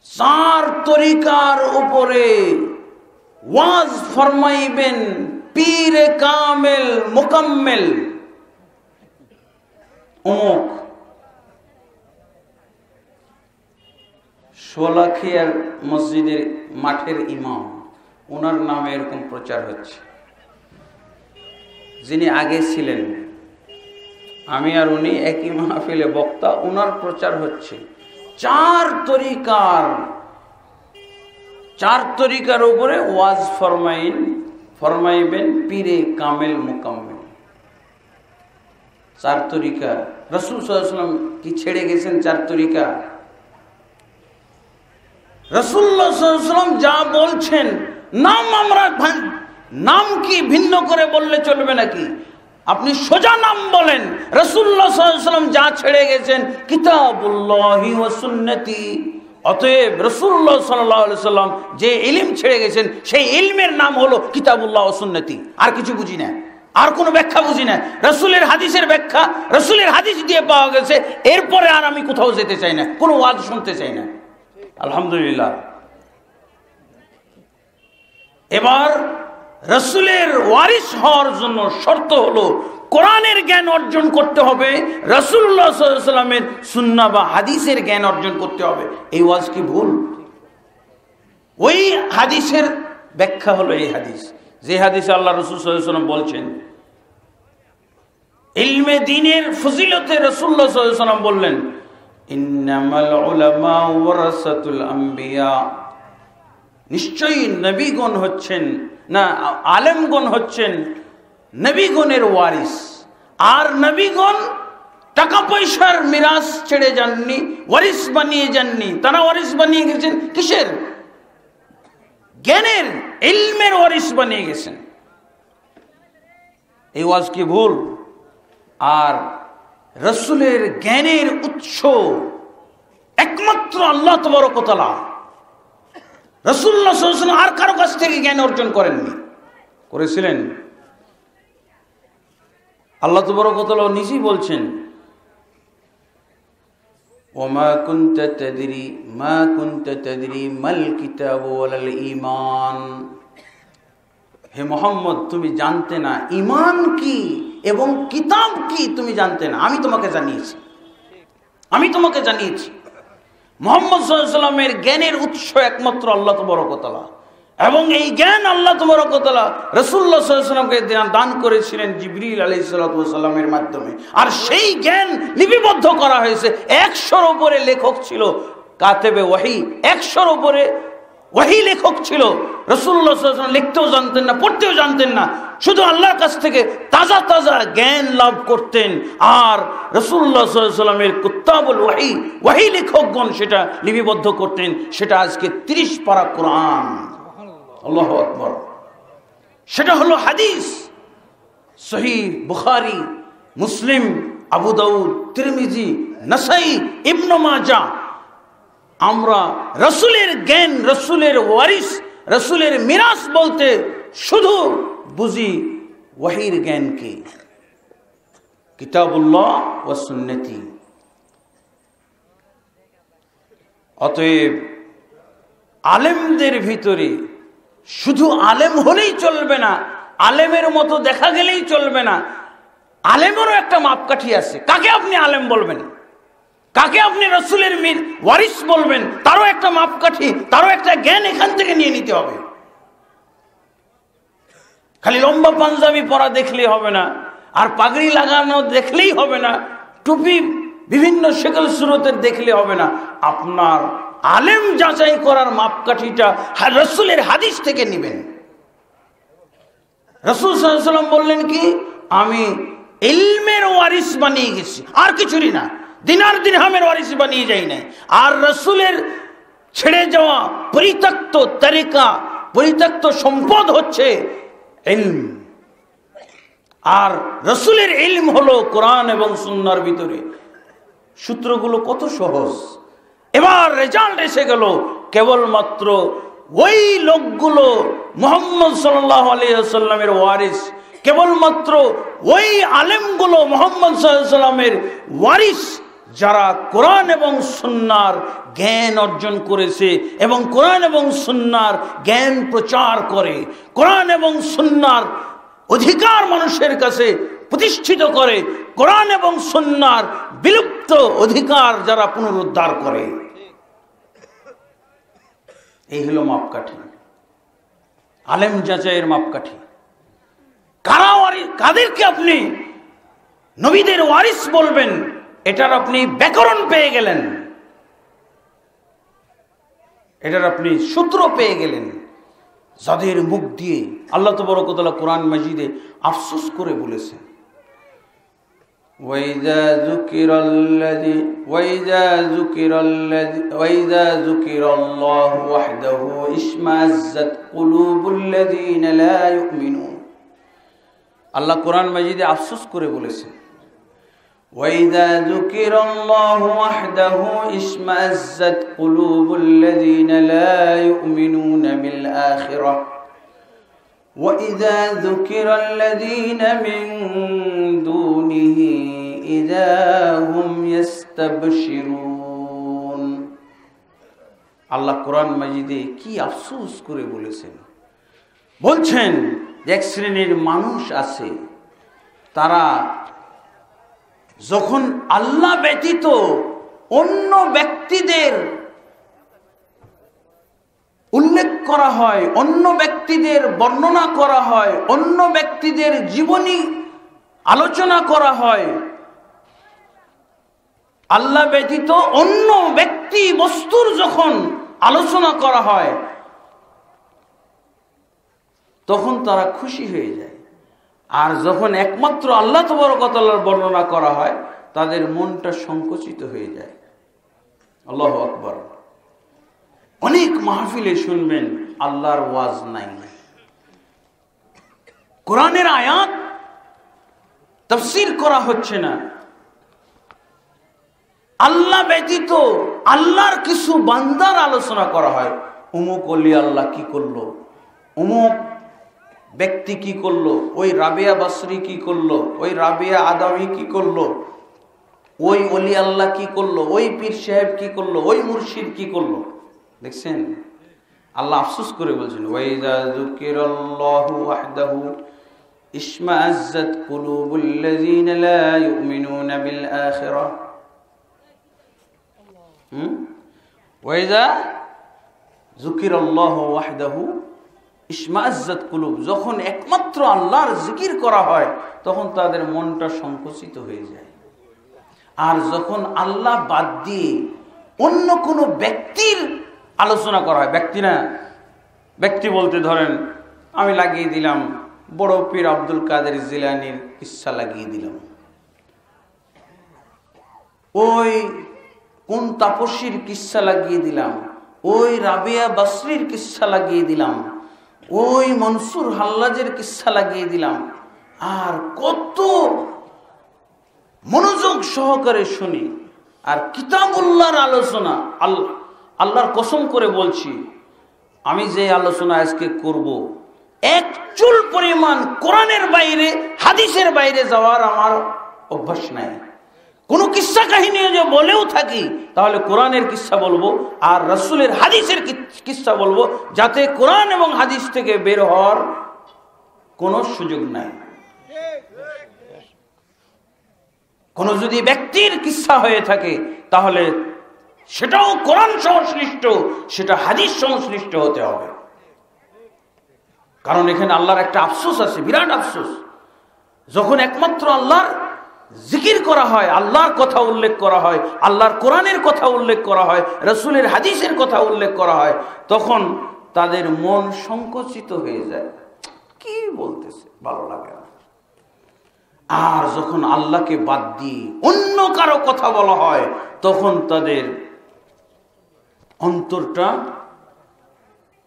4 তরিকার উপরে ওয়াজ ফরমাইবেন পীরে কামেল মুকাম্মেল অমুক। সোলাখিয়ার মসজিদের মাঠের ইমাম, ওনার নামে এরকম প্রচার হচ্ছে। যিনি আগে ছিলেন, আমি আর উনি একই মাহফিলে বক্তা, ওনার প্রচার হচ্ছে 4 তরিকার উপরে ওয়াজ ফরমাইবেন পীরে কামেল মুকাম্মেল। 4 তরিকা। রাসূল সাল্লাল্লাহু আলাইহি ওয়াসাল্লাম কি ছেড়ে গেছেন 4 তরিকা? রাসূলুল্লাহ সাল্লাল্লাহু আলাইহি ওয়াসাল্লাম যা বলছেন, নাম কি ভিন্ন করে বললে চলবে নাকি? আপনি সোজা নাম বলেন। রাসূলুল্লাহ সাল্লাল্লাহু আলাইহি ওয়াসাল্লাম যা ছেড়ে গেছেন কিতাবুল্লাহি ওয়া সুন্নতি, অতএব রাসূলুল্লাহ সাল্লাল্লাহু আলাইহি ওয়াসাল্লাম যে ইলম ছেড়ে গেছেন সেই ইলমের নাম হলো কিতাবুল্লাহ ওয়া সুন্নতি। আর কিছু বুঝি না, আর কোনো ব্যাখ্যা বুঝি না। রাসূলের হাদিসের ব্যাখ্যা রাসূলের হাদিস দিয়ে পাওয়া গেছে, এরপরে আর আমি কোথাও যেতে চাই না, কোনো ওয়াজ শুনতে চাই না। আলহামদুলিল্লাহ। এবার রাসূলের ওয়ারিস হওয়ার জন্য শর্ত হলো কোরআনের জ্ঞান অর্জন করতে হবে, রাসূলুল্লাহ সাল্লাল্লাহু আলাইহি ওয়াসাল্লামের সুন্নাহ বা হাদিসের জ্ঞান অর্জন করতে হবে। এই ওয়াজ কি ভুল? ওই হাদিসের ব্যাখ্যা হলো এই হাদিস, যে হাদিসে আল্লাহ রাসূল সাল্লাল্লাহু আলাইহি ওয়াসাল্লাম বলছেন ইলমে দ্বীনের ফজিলতে রাসূলুল্লাহ সাল্লাল্লাহু আলাইহি ওয়াসাল্লাম বললেন ইন্নামাল উলামা ওয়ারাসাতুল আম্বিয়া, নিশ্চয়ই নবীগণ হচ্ছেন না, আলেমগণ হচ্ছেন নবীগণের ওয়ারিস। আর নবীগণ টাকা পয়সার মিরাস ছেড়ে যাননি, ওয়ারিস বানিয়ে যাননি। তারা ওয়ারিস বানিয়ে গেছেন কিসের? জ্ঞানের, ইলমের ওয়ারিস বানিয়ে গেছেন। এই ওয়াজ কি ভুল? আর রাসূলের জ্ঞানের উৎস একমাত্র আল্লাহ তাবারক ওয়া তাআলা। রাসূলুল্লাহ সাল্লাল্লাহু আলাইহি ওয়াসাল্লাম আর কারো কাছ থেকে জ্ঞান অর্জন করেননি, করেছিলেন? আল্লাহ তাবারক ওয়া তাআলা নিজেই বলছেন ওমা কুনতা তাদরি মাল কিতাব ওয়ালাল ঈমান। হে মুহাম্মদ, তুমি জানতে না ঈমান কি এবং কিতাব কি, তুমি জানতে না, আমি তোমাকে জানিয়েছি। মুহাম্মদ সাল্লাল্লাহু আলাইহি ওয়াসাল্লামের জ্ঞানের উৎস একমাত্র আল্লাহ তাবারক ওয়া তাআলা, এবং এই জ্ঞান আল্লাহ তাবারক ওয়া তাআলা রাসূলুল্লাহ সাল্লাল্লাহু আলাইহি ওয়াসাল্লামকে দান করেছিলেন জিবরিল আলাইহিস সালাতু ওয়াস সালামের মাধ্যমে। আর সেই জ্ঞান লিপিবদ্ধ করা হয়েছে। 100-র উপরে লেখক ছিল কাতেবে ওয়াহি, 100-র উপরে ওয়াহি লেখক ছিল। রাসূলুল্লাহ সাল্লাল্লাহু আলাইহি ওয়াসাল্লাম লিখতেও জানতেন না, পড়তেও জানতেন না, শুধু আল্লাহর কাছ থেকে তাজা তাজা জ্ঞান লাভ করতেন। আর রাসূলুল্লাহ সাল্লাল্লাহু আলাইহি ওয়াসাল্লামের কুত্তাবুল ওয়াহি, ওয়াহি লেখকগণ সেটা লিপিবদ্ধ করতেন। সেটা আজকে 30 পারা কোরআন। আল্লাহু আকবার। সেটা হলো হাদিস, সহিহ বুখারী, মুসলিম, আবু দাউদ, তিরমিজি, নাসাই, ইবনে মাজাহ। আমরা রাসূলের জ্ঞান, রাসূলের ওয়ারিস, রাসূলের মিরাস বলতে শুধু বুঝি ওয়াহির জ্ঞানকে, কিতাবুল্লাহ ওয়া সুন্নতি। অতএব আলেমদের ভিতরে শুধু আলেম হলেই চলবে না, আলেমের মতো দেখা গেলেই চলবে না। আলেমেরও একটা মাপকাঠি আছে। কাকে আপনি আলেম বলবেন, কাকে আপনি রাসূলের ওয়ারিস বলবেন, তারও একটা মাপকাঠি, তারও একটা জ্ঞান এখান থেকে নিয়ে নিতে হবে। খালি লম্বা পাঞ্জাবি পরা দেখলেই হবে না, আর পাগড়ি লাগানো দেখলেই হবে না, টুপি বিভিন্ন শেকল সুরতের দেখলে হবে না। আপনার আলেম যাচাই করার মাপকাঠিটা রাসূলের হাদিস থেকে নেবেন। রাসূল সাল্লাল্লাহু আলাইহি ওয়াসাল্লাম বললেন কি, আমি ইলমের ওয়ারিস বানিয়ে গেছি, আর কিছুরই না, দিনার দিরহামের ওয়ারিস বানিয়ে যাই নাই। আর রাসূলের ছেড়ে যাওয়া পরিত্যক্ত তরিকা, পরিত্যক্ত সম্পদ হচ্ছে ইলম। আর রাসূলের ইলম হলো কোরআন এবং সুন্নাহর ভিতরে। সূত্রগুলো কত সহজ। এবার রেজাল্ট এসে গেল, কেবলমাত্র ওই লোকগুলো মুহাম্মদ সাল্লাল্লাহু আলাইহি ওয়াসাল্লামের ওয়ারিস, কেবলমাত্র ওই আলেমগুলো মুহাম্মদ সাল্লাল্লাহু আলাইহি ওয়াসাল্লামের ওয়ারিস যারা কোরআন এবং সুন্নাহর জ্ঞান অর্জন করেছে এবং কোরআন এবং সুন্নাহর জ্ঞান প্রচার করে, কোরআন এবং সুন্নাহর অধিকার মানুষের কাছে প্রতিষ্ঠিত করে, কোরআন এবং সুন্নাহর বিলুপ্ত অধিকার যারা পুনরুদ্ধার করে। এই হলো মাপকাঠি, আলেম যাচাইয়ের মাপকাঠি। কাদেরকে আপনি নবীদের ওয়ারিস বলবেন, এটার আপনি ব্যাকরণ পেয়ে গেলেন, এটার আপনি সূত্র পেয়ে গেলেন, যাদের মুখ দিয়ে আল্লাহ তাবারক ওয়া তাআলা কোরআন মাজিদে আফসোস করে বলেছেন, وَإِذَا ذُكِرَ اللَّهُ وَحْدَهُ اشْمَأَزَّتْ قُلُوبُ الَّذِينَ لَا يُؤْمِنُونَ। আল্লাহ কোরআন মাজিদে আফসোস করে বলেছেন, وَإِذَا ذُكِرَ اللَّهُ وَحْدَهُ اشْمَأَزَّتْ قُلُوبُ الَّذِينَ لَا يُؤْمِنُونَ بِالْآخِرَةِ وَإِذَا ذُكِرَ الَّذِينَ مِن دُونِهِ إِذَا هُمْ يَسْتَبْشِرُونَ। আল্লাহ কোরআন মাজিদে কি আফসোস করে বলেছেন, বলছেন এক শ্রেণীর মানুষ আছে, তারা যখন আল্লাহ ব্যতীত অন্য ব্যক্তিদের উল্লেখ করা হয়, অন্য ব্যক্তিদের বর্ণনা করা হয়, অন্য ব্যক্তিদের জীবনী আলোচনা করা হয়, আল্লাহ ব্যতীত অন্য ব্যক্তি বস্তুর যখন আলোচনা করা হয়, তখন তারা খুশি হয়ে যায়। আর যখন একমাত্র আল্লাহ তাবারক ওয়া তাআলার বর্ণনা করা হয়, তাদের মনটা সংকুচিত হয়ে যায়। আল্লাহু আকবার। অনেক মাহফিলে শুনবেন আল্লাহর ওয়াজ নাই, কোরআনের আয়াত তাফসীর করা হচ্ছে না, আল্লাহ ব্যতীত আল্লাহর কিছু বান্দার আলোচনা করা হয়। অমুক ওলি আল্লাহ কি করলো, অমুক ব্যক্তি কি করলো, ওই রাবিয়া বাসরি কি করলো, ওই রাবিয়া আদামি কি করলো, ওই ওলি আল্লাহ কি করলো, ওই পীর সাহেব কি করলো, ওই মুর্শিদ কি করলো। দেখছেন আল্লাহ আফসোস করে বলছেন, ওয়াইযা যুকিরাল্লাহু ওয়াহদাহু ইশমাআজ্জাত কুলুবুল্লাযীনা লা ইউমিনুনা বিল আখিরাহ। ওয়াইযা যুকিরাল্লাহু ওয়াহদাহু ইশমাআজ্জাত কুলুব, যখন একমাত্র আল্লাহর জিকির করা হয় তখন তাদের মনটা সংকুচিত হয়ে যায়। আর যখন আল্লাহ বাদ দিয়ে অন্য কোনো ব্যক্তির আলোচনা করা হয়, ব্যক্তি বলতে ধরেন আমি লাগিয়ে দিলাম বড় পীর আব্দুল কাদের জিলানীর কিচ্ছা লাগিয়ে দিলাম, ওই কোন তাপসীর কিচ্ছা লাগিয়ে দিলাম, ওই রাবিয়া বাসরির কিচ্ছা লাগিয়ে দিলাম, ওই মনসুর হাল্লাজের কিচ্ছা লাগিয়ে দিলাম, আর কত মনোযোগ সহকারে শুনি। আর কিতাবুল্লাহর আলোচনা, আল্লাহর কসম করে বলছি, আমি যে আলোচনা আজকে করব এক চুল পরিমাণ কোরআনের বাইরে হাদিসের বাইরে যাওয়ার আমার অভ্যাস নাই। কোনো কিস্সা কাহিনী যে বলেও থাকি তাহলে কোরআনের কিস্সা বলবো আর রাসূলের হাদিসের কিস্সা বলবো, যাতে কোরআন এবং হাদিস থেকে বের হওয়ার কোনো সুযোগ নাই। কোন যদি ব্যক্তির কিস্সা হয়ে থাকে তাহলে সেটাও কোরআন সংশ্লিষ্ট, সেটা হাদিস সংশ্লিষ্ট হতে হবে। কারণ এখানে আল্লাহর একটা আফসোস আছে, বিরাট আফসোস। যখন একমাত্র আল্লাহর জিকির করা হয়, আল্লাহর কথা উল্লেখ করা হয়, আল্লাহর কোরআনের কথা উল্লেখ করা হয়, রাসূলের হাদিসের কথা উল্লেখ করা হয়, তখন তাদের মন সংকুচিত হয়ে যায়, কি বলতেছে ভালো লাগে না। আর যখন আল্লাহকে বাদ দিয়ে অন্য কারো কথা বলা হয় তখন তাদের অন্তরটা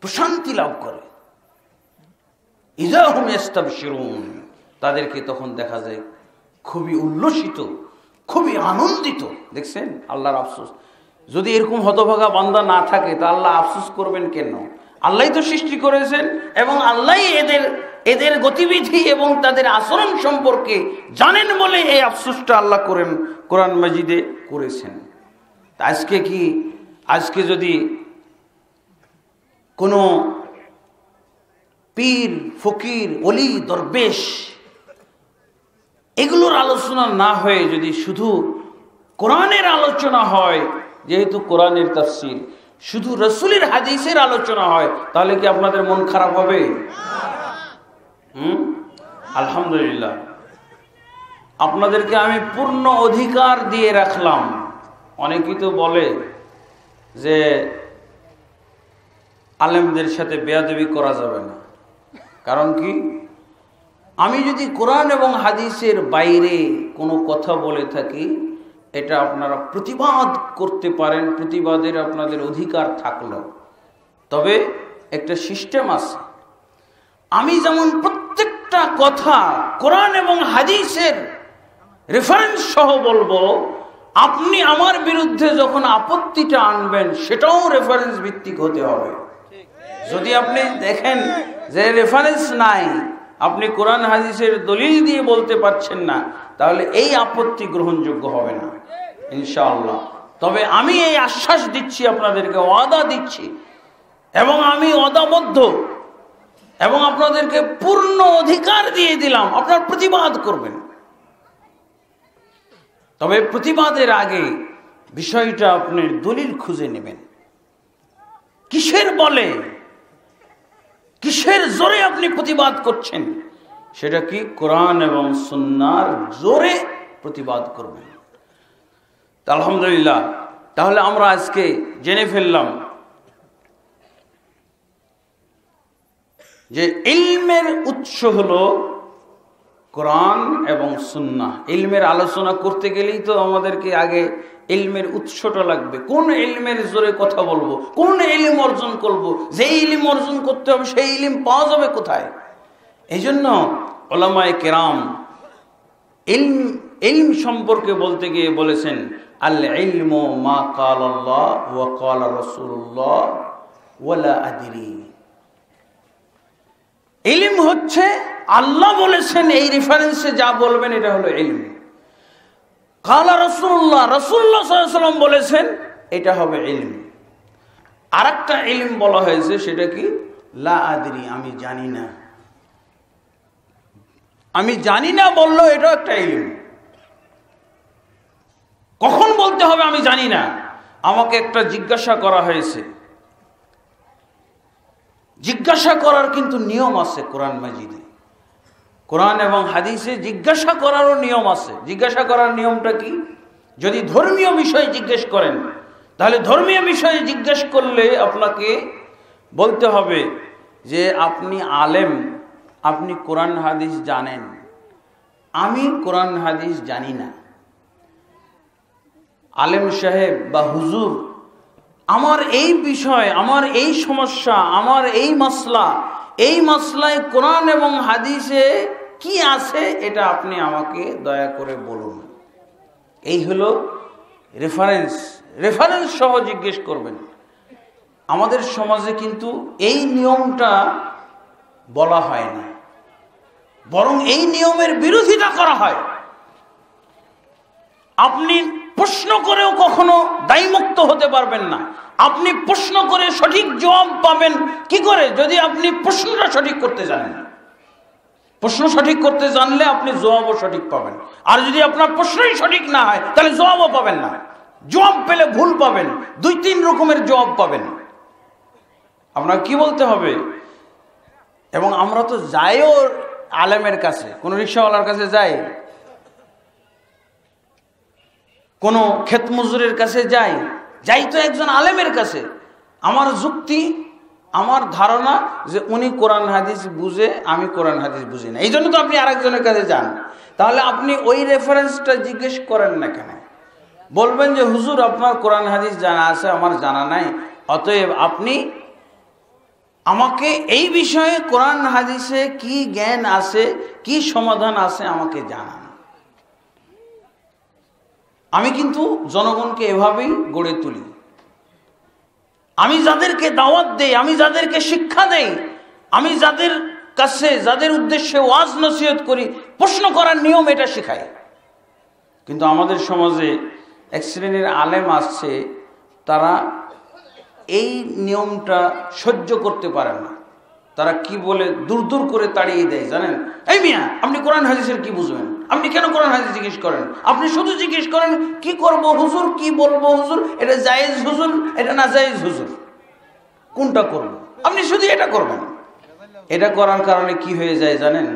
প্রশান্তি লাভ করে। ইযা হুম ইস্তাবশিরুন, তাদেরকে তখন দেখা যায় খুবই উল্লসিত, খুবই আনন্দিত। দেখছেন আল্লাহর আফসোস। যদি এরকম হতভাগা বান্দা না থাকে তা আল্লাহ আফসোস করবেন কেন? আল্লাহই তো সৃষ্টি করেছেন এবং আল্লাহই এদের গতিবিধি এবং তাদের আচরণ সম্পর্কে জানেন বলে এই আফসোসটা আল্লাহ করেন, কোরআন মাজিদে করেছেন। আজকে যদি কোনো পীর ফকির ওলি দরবেশ এগুলোর আলোচনা না হয়ে যদি শুধু কোরআনের আলোচনা হয়, যেহেতু কোরআনের তাফসীর, শুধু রাসূলের হাদিসের আলোচনা হয়, তাহলে কি আপনাদের মন খারাপ হবে? আলহামদুলিল্লাহ, আপনাদেরকে আমি পূর্ণ অধিকার দিয়ে রাখলাম। অনেকেই তো বলে যে আলেমদের সাথে বেয়াদবি করা যাবে না। কারণ কি? আমি যদি কোরআন এবং হাদিসের বাইরে কোনো কথা বলে থাকি, এটা আপনারা প্রতিবাদ করতে পারেন, প্রতিবাদের আপনাদের অধিকার থাকলো। তবে একটা সিস্টেম আছে। আমি যেমন প্রত্যেকটা কথা কোরআন এবং হাদিসের রেফারেন্স সহ বলবো, আপনি আমার বিরুদ্ধে যখন আপত্তিটা আনবেন সেটাও রেফারেন্স ভিত্তিক হতে হবে। যদি আপনি দেখেন যে রেফারেন্স নাই, আপনি কোরআন হাদিসের দলিল দিয়ে বলতে পারছেন না, তাহলে এই আপত্তি গ্রহণযোগ্য হবে না ইনশাআল্লাহ। তবে আমি এই আশ্বাস দিচ্ছি, আপনাদেরকে ওয়াদা দিচ্ছি, এবং আমি ওয়াদাবদ্ধ, এবং আপনাদেরকে পূর্ণ অধিকার দিয়ে দিলাম, আপনার প্রতিবাদ করবেন। তবে প্রতিবাদের আগে বিষয়টা আপনি দলিল খুঁজে নেবেন। কিসের বলে, কিসের জোরে আপনি প্রতিবাদ করছেন, সেটা কি কোরআন এবং সুন্নাহর জোরে প্রতিবাদ করবেন। আলহামদুলিল্লাহ, তাহলে আমরা আজকে জেনে ফেললাম যে ইলমের উৎস হলো কোরআন এবং সুন্নাহ। ইলমের আলোচনা করতে গেলেই তো আমাদেরকে আগে ইলমের উৎসটা লাগবে। কোন ইলমের জোরে কথা বলবো, কোন ইলম অর্জন করব, যে ইলম অর্জন করতে হবে সেই ইলম পাওয়া যাবে কোথায়? এই জন্য উলামায়ে কেরাম ইলম সম্পর্কে বলতে গিয়ে বলেছেন, আল ইলমু মা ক্বালাল্লাহ ওয়া ক্বালা রাসূলুল্লাহ ওয়ালা আদরি। ইলম হচ্ছে আল্লাহ বলেছেন, এই রেফারেন্সে যা বলবেন এটা হলো ইলম। কালা রাসূলুল্লাহ, রাসূলুল্লাহ সাল্লাল্লাহু আলাইহি ওয়াসাল্লাম বলেছেন এটা হবে ইলম। আরেকটা ইলম বলা হয়েছে, সেটা কি? লা আদরি, আমি জানি না। আমি জানি না বললো, এটা একটা ইলম। কখন বলতে হবে আমি জানি না? আমাকে একটা জিজ্ঞাসা করা হয়েছে। জিজ্ঞাসা করার কিন্তু নিয়ম আছে কোরআন মাজিদে, কোরআন এবং হাদিসে জিজ্ঞাসা করারও নিয়ম আছে। জিজ্ঞাসা করার নিয়মটা কি? যদি ধর্মীয় বিষয়ে জিজ্ঞেস করেন, তাহলে ধর্মীয় বিষয়ে জিজ্ঞেস করলে আপনাকে বলতে হবে যে আপনি আলেম, আপনি কোরআন হাদিস জানেন, আমি কোরআন হাদিস জানি না। আলেম সাহেব বা হুজুর, আমার এই বিষয়, আমার এই সমস্যা, আমার এই মাসলা, এই মাসলায় কোরআন এবং হাদিসে কি আছে এটা আপনি আমাকে দয়া করে বলুন। এই হলো রেফারেন্স। রেফারেন্স সহ জিজ্ঞেস করবেন। আমাদের সমাজে কিন্তু এই নিয়মটা বলা হয় না, বরং এই নিয়মের বিরোধিতা করা হয়। আপনি প্রশ্ন করেও কখনো দায়মুক্ত হতে পারবেন না। আপনি প্রশ্ন করে সঠিক জবাব পাবেন কি করে? যদি আপনি প্রশ্নটা সঠিক করতে জানেন। প্রশ্ন সঠিক করতে জানলে আপনি জবাবও সঠিক পাবেন। আর যদি আপনার প্রশ্নই সঠিক না হয়, তাহলে জবাবও পাবেন না। জবাব পেলে ভুল পাবেন, 2-3 রকমের জবাব পাবেন। আপনার কি বলতে হবে? এবং আমরা তো যাইও আলেমের কাছে, কোন রিকশাওয়ালার কাছে যাই, কোন ক্ষেত মজুরের কাছে যাই, যাই তো একজন আলেমের কাছে। আমার যুক্তি, আমার ধারণা যে উনি কোরআন হাদিস বুঝে, আমি কোরআন হাদিস বুঝি না, এই জন্য তো আপনি আরেকজনের কাছে যান। তাহলে আপনি ওই রেফারেন্সটা জিজ্ঞেস করেন না কেন? বলবেন যে হুজুর আপনার কোরআন হাদিস জানা আছে, আমার জানা নাই, অতএব আপনি আমাকে এই বিষয়ে কোরআন হাদিসে কি জ্ঞান আছে, কি সমাধান আছে আমাকে জানান। আমি কিন্তু জনগণকে এভাবেই গড়ে তুলি। আমি যাদেরকে দাওয়াত দেই, আমি যাদেরকে শিক্ষা দেই, আমি যাদের কাছে, যাদের উদ্দেশ্যে ওয়াজ নসিহত করি, প্রশ্ন করার নিয়ম এটা শেখাই। কিন্তু আমাদের সমাজে এক শ্রেণীর আলেম আসছে, তারা এই নিয়মটা সহ্য করতে পারে না। তারা কি বলে দূর দূর করে তাড়িয়ে দেয় জানেন? এই মিয়া, আপনি কোরআন হাদিসের কি বুঝবেন? আপনি কেন কোরআন হাদিস জিজ্ঞেস করেন? আপনি শুধু জিজ্ঞেস করেন কি করব হুজুর, কি বলবো হুজুর, এটা জায়েজ হুজুর, এটা না জায়েজ হুজুর, কোনটা করব? আপনি শুধু এটা করবেন। এটা করার কারণে কি হয়ে যায় জানেন?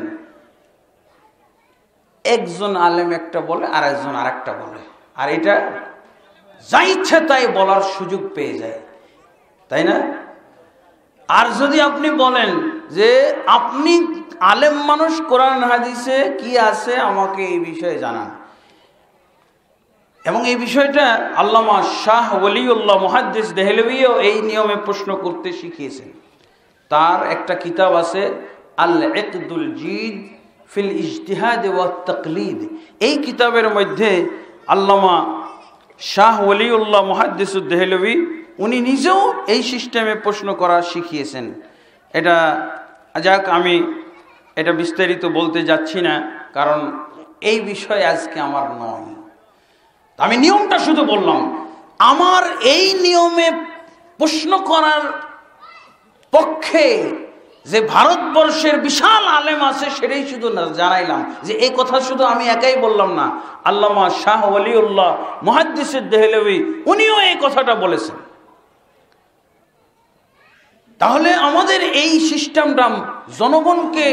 একজন আলেম একটা বলে, আর একজন আরেকটা বলে, আর এটা যা ইচ্ছে তাই বলার সুযোগ পেয়ে যায়, তাই না? আর যদি আপনি বলেন যে আপনি আলেম মানুষ, কোরআন হাদিসে কি আছে আমাকে এই বিষয়ে জানান, এবং এই বিষয়টা আল্লামা শাহ ওলিউল্লাহ মুহাদ্দিস দেহলভিও এই নিয়মে প্রশ্ন করতে শিখিয়েছেন। তার একটা কিতাব আছে আল ইকদুল জিদ ফিল ইজতিহাদ ওয়া তাকলিদ। এই কিতাবের মধ্যে আল্লামা শাহ ওলিউল্লাহ মুহাদ্দিস দেহলভি উনি নিজেও এই সিস্টেমে প্রশ্ন করা শিখিয়েছেন। এটা যাক, আমি এটা বিস্তারিত বলতে যাচ্ছি না, কারণ এই বিষয় আজকে আমার নয়। আমি নিয়মটা শুধু বললাম। আমার এই নিয়মে প্রশ্ন করার পক্ষে যে ভারতবর্ষের বিশাল আলেম আছে সেটাই শুধু জানাইলাম, যে এই কথা শুধু আমি একাই বললাম না। আল্লামা শাহ ওলিউল্লাহ মুহাদ্দিস দেহলভি উনিও এই কথাটা বলেছেন। তাহলে আমাদের এই সিস্টেমটা জনগণকে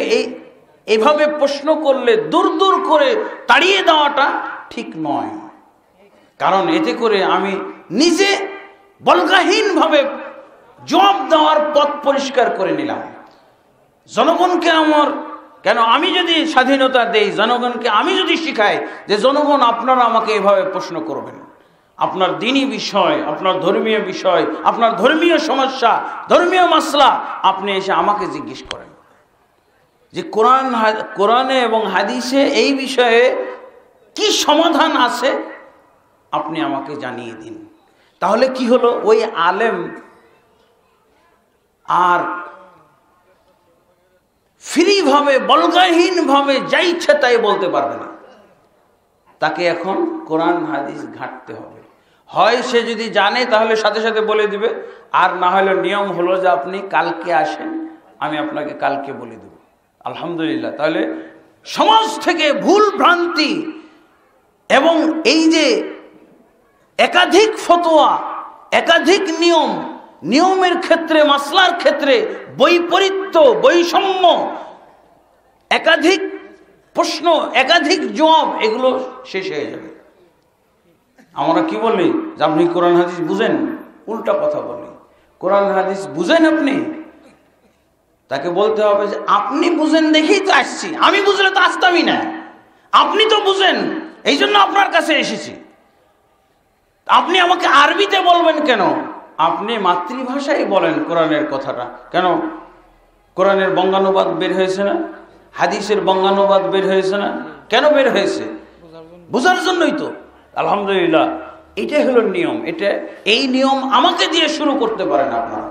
এইভাবে প্রশ্ন করলে দূর দূর করে তাড়িয়ে দেওয়াটা ঠিক নয়। কারণ এতে করে আমি নিজে বলগাহীনভাবে জবাব দেওয়ার পথ পরিষ্কার করে নিলাম। জনগণকে আমার কেন, আমি যদি স্বাধীনতা দেই জনগণকে, আমি যদি শিখাই যে জনগণ আপনারা আমাকে এভাবে প্রশ্ন করবেন, আপনার দ্বীনি বিষয়, আপনার ধর্মীয় বিষয়, আপনার ধর্মীয় সমস্যা, ধর্মীয় মাসলা আপনি এসে আমাকে জিজ্ঞেস করেন যে কোরআনে এবং হাদিসে এই বিষয়ে কি সমাধান আছে আপনি আমাকে জানিয়ে দিন। তাহলে কি হলো, ওই আলেম আর ফ্রি ভাবে, বলগাহীন ভাবে যা ইচ্ছা তাই বলতে পারবে না। তাকে এখন কোরআন হাদিস ঘাঁটতে হবে। হয় সে যদি জানে তাহলে সাথে সাথে বলে দিবে, আর না হলে নিয়ম হলো যে আপনি কালকে আসেন, আমি আপনাকে কালকে বলে দেব। আলহামদুলিল্লাহ, তাহলে সমাজ থেকে ভুল ভ্রান্তি এবং এই যে একাধিক ফতোয়া, একাধিক নিয়মের ক্ষেত্রে, মাসলার ক্ষেত্রে বৈপরীত্য, বৈষম্য, একাধিক প্রশ্ন, একাধিক জবাব, এগুলো শেষ হয়ে যাবে। আমরা কি বলি যে আপনি কোরআন হাদিস বুঝেন, উল্টা কথা বলি। কোরআন হাদিস বুঝেন আপনি, তাকে বলতে হবে যে আপনি বুঝেন দেখেই তো আসছি, আমি বুঝলে তো আসতামই না। আপনি তো বুঝেন, এই জন্য আপনার কাছে এসেছি। আপনি আমাকে আরবিতে বলবেন কেন? আপনি মাতৃভাষায় বলেন কোরআনের কথাটা। কেন? কোরআনের বঙ্গানুবাদ বের হয়েছে না, হাদিসের বঙ্গানুবাদ বের হয়েছে না? কেন বের হয়েছে? বোঝার জন্যই তো। আলহামদুলিল্লাহ, এটাই হলো নিয়ম। এই নিয়ম আমাকে দিয়ে শুরু করতে পারেন আপনারা,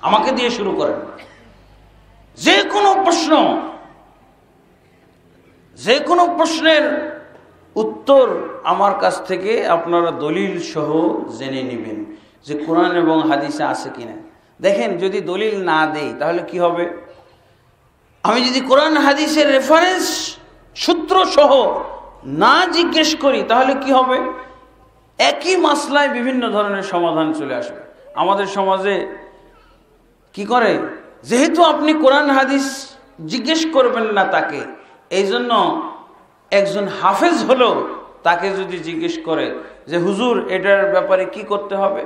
আমাকে দিয়ে শুরু করেন। যে কোনো প্রশ্নের উত্তর আমার কাছ থেকে আপনারা দলিল সহ জেনে নেবেন যে কোরআন এবং হাদিসে আছে কিনা। দেখেন, যদি দলিল না দেই তাহলে কি হবে? আমি যদি কোরআন হাদিসের রেফারেন্স সূত্র সহ না জিজ্ঞেস করি তাহলে কি হবে? একই মাসলায় বিভিন্ন ধরনের সমাধান চলে আসবে। আমাদের সমাজে কি করে, যেহেতু আপনি কোরআন হাদিস জিজ্ঞেস করবেন না তাকে, এই জন্য একজন হাফেজ হলো তাকে যদি জিজ্ঞেস করে যে হুজুর এটার ব্যাপারে কি করতে হবে,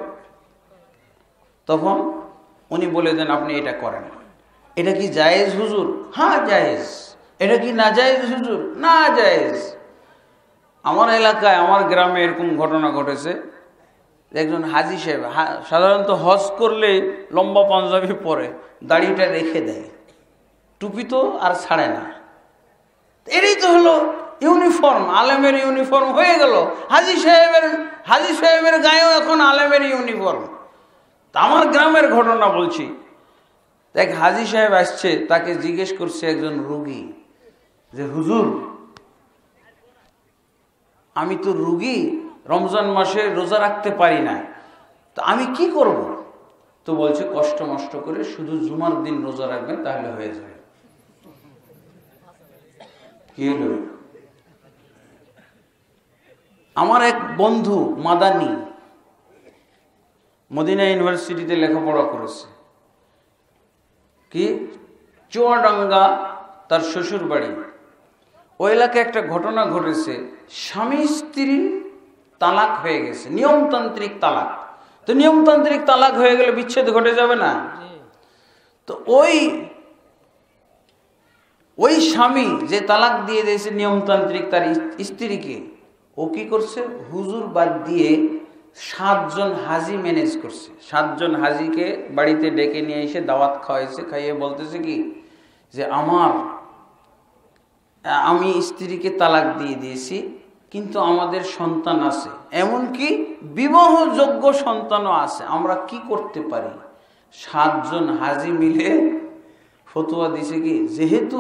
তখন উনি বলে দেন আপনি এটা করেন। এটা কি জায়েজ হুজুর? হ্যাঁ জায়েজ। এটা কি না জায়েজ হুজুর? না জায়েজ। আমার এলাকায়, আমার গ্রামে এরকম ঘটনা ঘটেছে। একজন হাজি সাহেব সাধারণত হজ করলে লম্বা পাঞ্জাবি পরে, দাড়িটা রেখে দেয়, টুপি তো আর ছাড়ে না। এটাই তো হলো ইউনিফর্ম, আলেমের ইউনিফর্ম হয়ে গেল। হাজি সাহেবের গায়েও এখন আলেমের ইউনিফর্ম। তা আমার গ্রামের ঘটনা বলছি। দেখ, হাজি সাহেব আসছে, তাকে জিজ্ঞেস করছে একজন রোগী যে হুজুর আমি তো রোগী, রমজান মাসে রোজা রাখতে পারি না, তো আমি কি করব? তো বলছে কষ্ট মষ্ট করে শুধু জুমার দিন রোজা রাখবেন, তাহলে হয়ে যাবে। কি হলো? আমার এক বন্ধু মাদানি মদিনা ইউনিভার্সিটিতে লেখাপড়া করেছে, কি চুয়াডাঙ্গা তার শ্বশুর বাড়ি। ওই এলাকায় একটা ঘটনা ঘটেছে, স্বামী স্ত্রী তালাক হয়ে গেছে, নিয়মতান্ত্রিক তালাক। তো নিয়মতান্ত্রিক তালাক হয়ে গেলে বিচ্ছেদ ঘটে যাবে না? তো ওই স্বামী যে তালাক দিয়ে দিয়েছে নিয়মতান্ত্রিক তার স্ত্রীকে, ও কি করছে? হুজুর বাদ দিয়ে 7 জন হাজি ম্যানেজ করছে। 7 জন হাজিকে বাড়িতে ডেকে নিয়ে এসে দাওয়াত খাওয়াইছে। খাইয়ে বলতেছে কি যে আমি স্ত্রীকে তালাক দিয়ে দিয়েছি, কিন্তু আমাদের সন্তান আছে, এমনকি বিবাহযোগ্য সন্তানও আছে, আমরা কি করতে পারি? 7 জন হাজি মিলে ফতোয়া দিছে কি, যেহেতু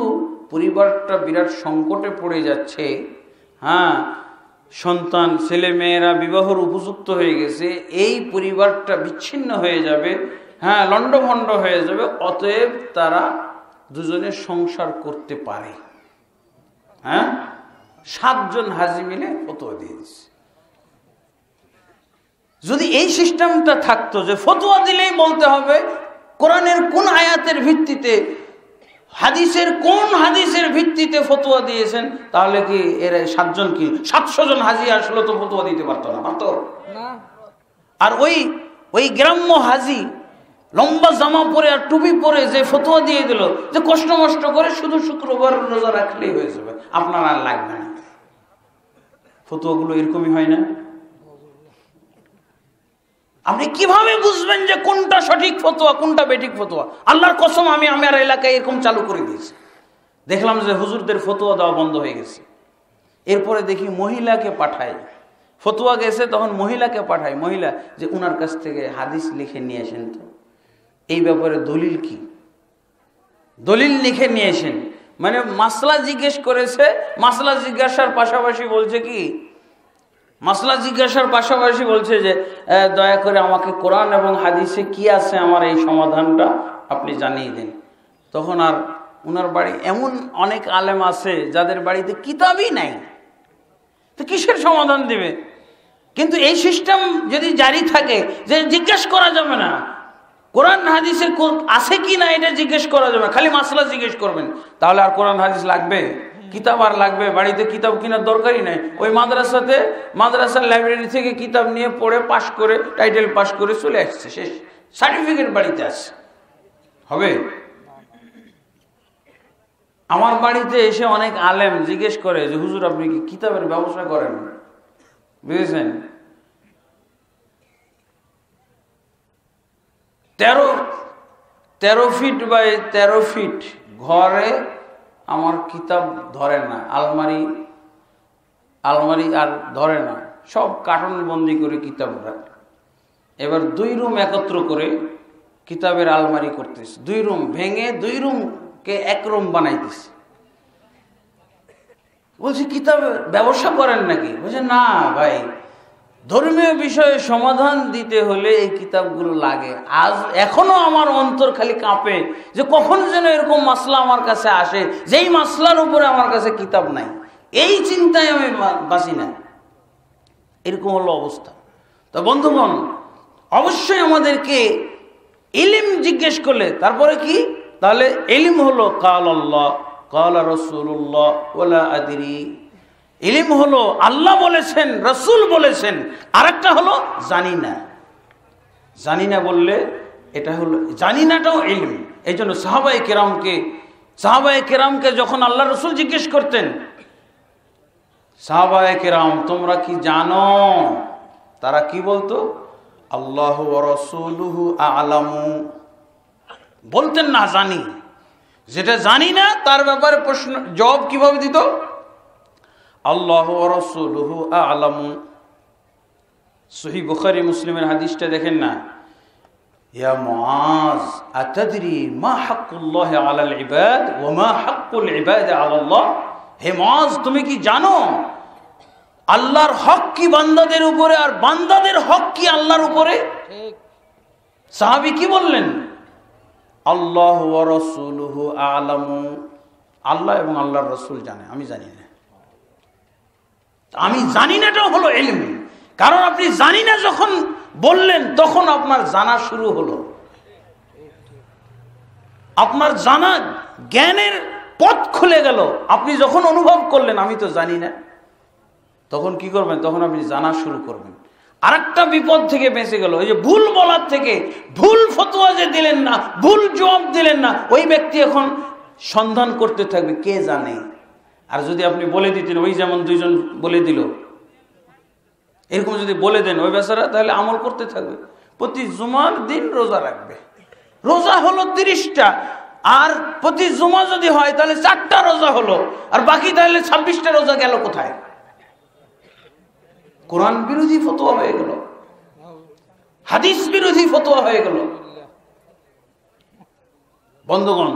পরিবারটা বিরাট সংকটে পড়ে যাচ্ছে, হ্যাঁ, সন্তান ছেলে মেয়েরা বিবাহের উপযুক্ত হয়ে গেছে, এই পরিবারটা বিচ্ছিন্ন হয়ে যাবে, হ্যাঁ, লণ্ডভণ্ড হয়ে যাবে, অতএব তারা দুজনে সংসার করতে পারে। হ্যাঁ, 7 জন হাজি মিলে ফতোয়া দিয়ে দিচ্ছে। যদি এই সিস্টেমটা থাকতো যে ফতোয়া দিলেই বলতে হবে কোরআনের কোন আয়াতের ভিত্তিতে, কোন হাদিসের ভিত্তিতে ফতোয়া দিয়েছেন, তাহলে কি এর 7 জন কি 700 জন হাজি আসলে তো ফতোয়া দিতে পারতো না, পারতো? আর ওই গ্রাম্য হাজি লম্বা জামা পরে আর টুপি পরে যে ফতোয়া দিয়ে দিল যে কষ্ট মষ্ট করে শুধু শুক্রবার রোজা রাখলেই হয়ে যাবে, আপনার আর লাগবে না। ফতোয়াগুলো এরকমই হয় না? আপনি কিভাবে বুঝবেন যে কোনটা সঠিক ফতোয়া, কোনটা বেঠিক ফতোয়া? আল্লাহর কসম, আমি আমার এলাকায় এরকম চালু করে দিয়েছি। দেখলাম যে হুজুরদের ফতোয়া দেওয়া বন্ধ হয়ে গেছে। এরপরে দেখি মহিলাকে পাঠায়, ফতোয়া গেছে তখন মহিলাকে পাঠায়, মহিলা যে উনার কাছ থেকে হাদিস লিখে নিয়ে আসেন, তো এই ব্যাপারে দলিল কি, দলিল লিখে নিয়ে আসেন। মানে মাসলা জিজ্ঞেস করেছে, মাসলা জিজ্ঞাসার পাশাপাশি বলছে কি, মাসলা জিজ্ঞাসার পাশাপাশি বলছে যে দয়া করে আমাকে কোরআন এবং হাদিসে কি আছে আমার এই সমাধানটা আপনি জানিয়ে দিন। তখন আর ওনার বাড়ি এমন অনেক আলেম আছে যাদের বাড়িতে কিতাবই নাই, তো কিসের সমাধান দিবে? কিন্তু এই সিস্টেম যদি জারি থাকে যে জিজ্ঞেস করা যাবে না কোরআন হাদিসে আছে কি না, এটা জিজ্ঞেস করা যাবে, খালি মাসলা জিজ্ঞেস করবেন, তাহলে আর কোরআন হাদিস লাগবে? কিতাব আর লাগবে? বাড়িতে কিতাব কেনার দরকারই নাই। ওই মাদ্রাসার লাইব্রেরি থেকে কিতাব নিয়ে পড়ে পাশ করে, টাইটেল পাশ করে চলে আসছে, শেষ, সার্টিফিকেট বাড়িতে আছে। হবে? আমার বাড়িতে এসে অনেক আলেম জিজ্ঞেস করে যে হুজুর আপনি কি কিতাবের ব্যবসা করেন? বুঝেছেন? 13 ফিট বাই 13 ফিট ঘরে আমার কিতাব ধরে না, আলমারি আর ধরে না, সব কার্টন বন্দি করে কিতাব রাখে। এবার 2 রুম একত্র করে কিতাবের আলমারি করতেছে, 2 রুম ভেঙে 2 রুমকে 1 রুম বানাইতেছে। বলছি কিতাব ব্যবসা করেন নাকি? বলছে না ভাই, ধর্মীয় বিষয়ে সমাধান দিতে হলে এই কিতাবগুলো লাগে। আজ এখনো আমার অন্তর খালি কাঁপে যে কখন যেন এরকম মাসলা আমার কাছে আসে যেই মাসলার উপরে আমার কাছে কিতাব নাই, এই চিন্তায় আমি বাঁচি না। এরকম হলো অবস্থা। তো বন্ধুগণ, অবশ্যই আমাদেরকে ইলম জিজ্ঞেস করলে তারপরে কি, তাহলে ইলম হলো কাল আল্লাহ কাল রাসূলুল্লাহ ওয়ালা আদরি। ইলম হলো আল্লাহ বলেছেন, রাসূল বলেছেন। আরেকটা হলো জানি না। জানি না বললে এটা হলো জানি নাটাও ইলম। এই জন্য সাহাবায়ে কেরামকে যখন আল্লাহ রাসূল জিজ্ঞেস করতেন, সাহাবায়ে কেরাম তোমরা কি জানো, তারা কি বলতো? আল্লাহু ওয়া রাসূলুহু আ'লামু। বলতেন না জানি। যেটা জানি না তার ব্যাপারে প্রশ্ন জবাব কিভাবে দিত? আল্লাহু ওয়া রাসূলুহু আ'লামু। সহিহ বুখারী মুসলিমের হাদিসটা দেখেন না, ইয়া মুআজ আতাদরি মা হাক্কুল্লাহি আলাল ইবাদ ওয়া মা হাক্কুল ইবাদি আলাল্লাহ। হে মুআজ, তুমি কি জানো আল্লাহর হক কি বান্দাদের উপরে আর বান্দাদের হক কি আল্লাহর উপরে? সাহাবী কি বললেন? আল্লাহু ওয়া রাসূলুহু আ'লামু। আল্লাহ এবং আল্লাহর রাসূল জানে, আমি জানি না। আমি জানি নাটাও হলো ইলম। কারণ আপনি জানি না যখন বললেন তখন আপনার জানা শুরু হলো, আপনার জানা জ্ঞানের পথ খুলে গেল। আপনি যখন অনুভব করলেন আমি তো জানি না, তখন কি করবেন? তখন আপনি জানা শুরু করবেন। আরেকটা বিপদ থেকে বেঁচে গেল, ওই যে ভুল বলার থেকে, ভুল ফতোয়া যে দিলেন না, ভুল জবাব দিলেন না, ওই ব্যক্তি এখন সন্ধান করতে থাকবে কে জানে। আর যদি আপনি বলে দিতেন, ওই যেমন 2 জন বলে দিল, এরকম যদি বলে দেন ওই বেচারা, তাহলে আমল করতে থাকবে। প্রতি জুমার দিন রোজা রাখবে। রোজা হলো 30টা, আর প্রতি জুমা যদি হয় তাহলে 4টা রোজা হলো, আর বাকি তাহলে 26টা রোজা গেল কোথায়? কোরআন বিরোধী ফতোয়া হয়ে গেল, হাদিস বিরোধী ফতোয়া হয়ে গেল। বন্ধুগণ,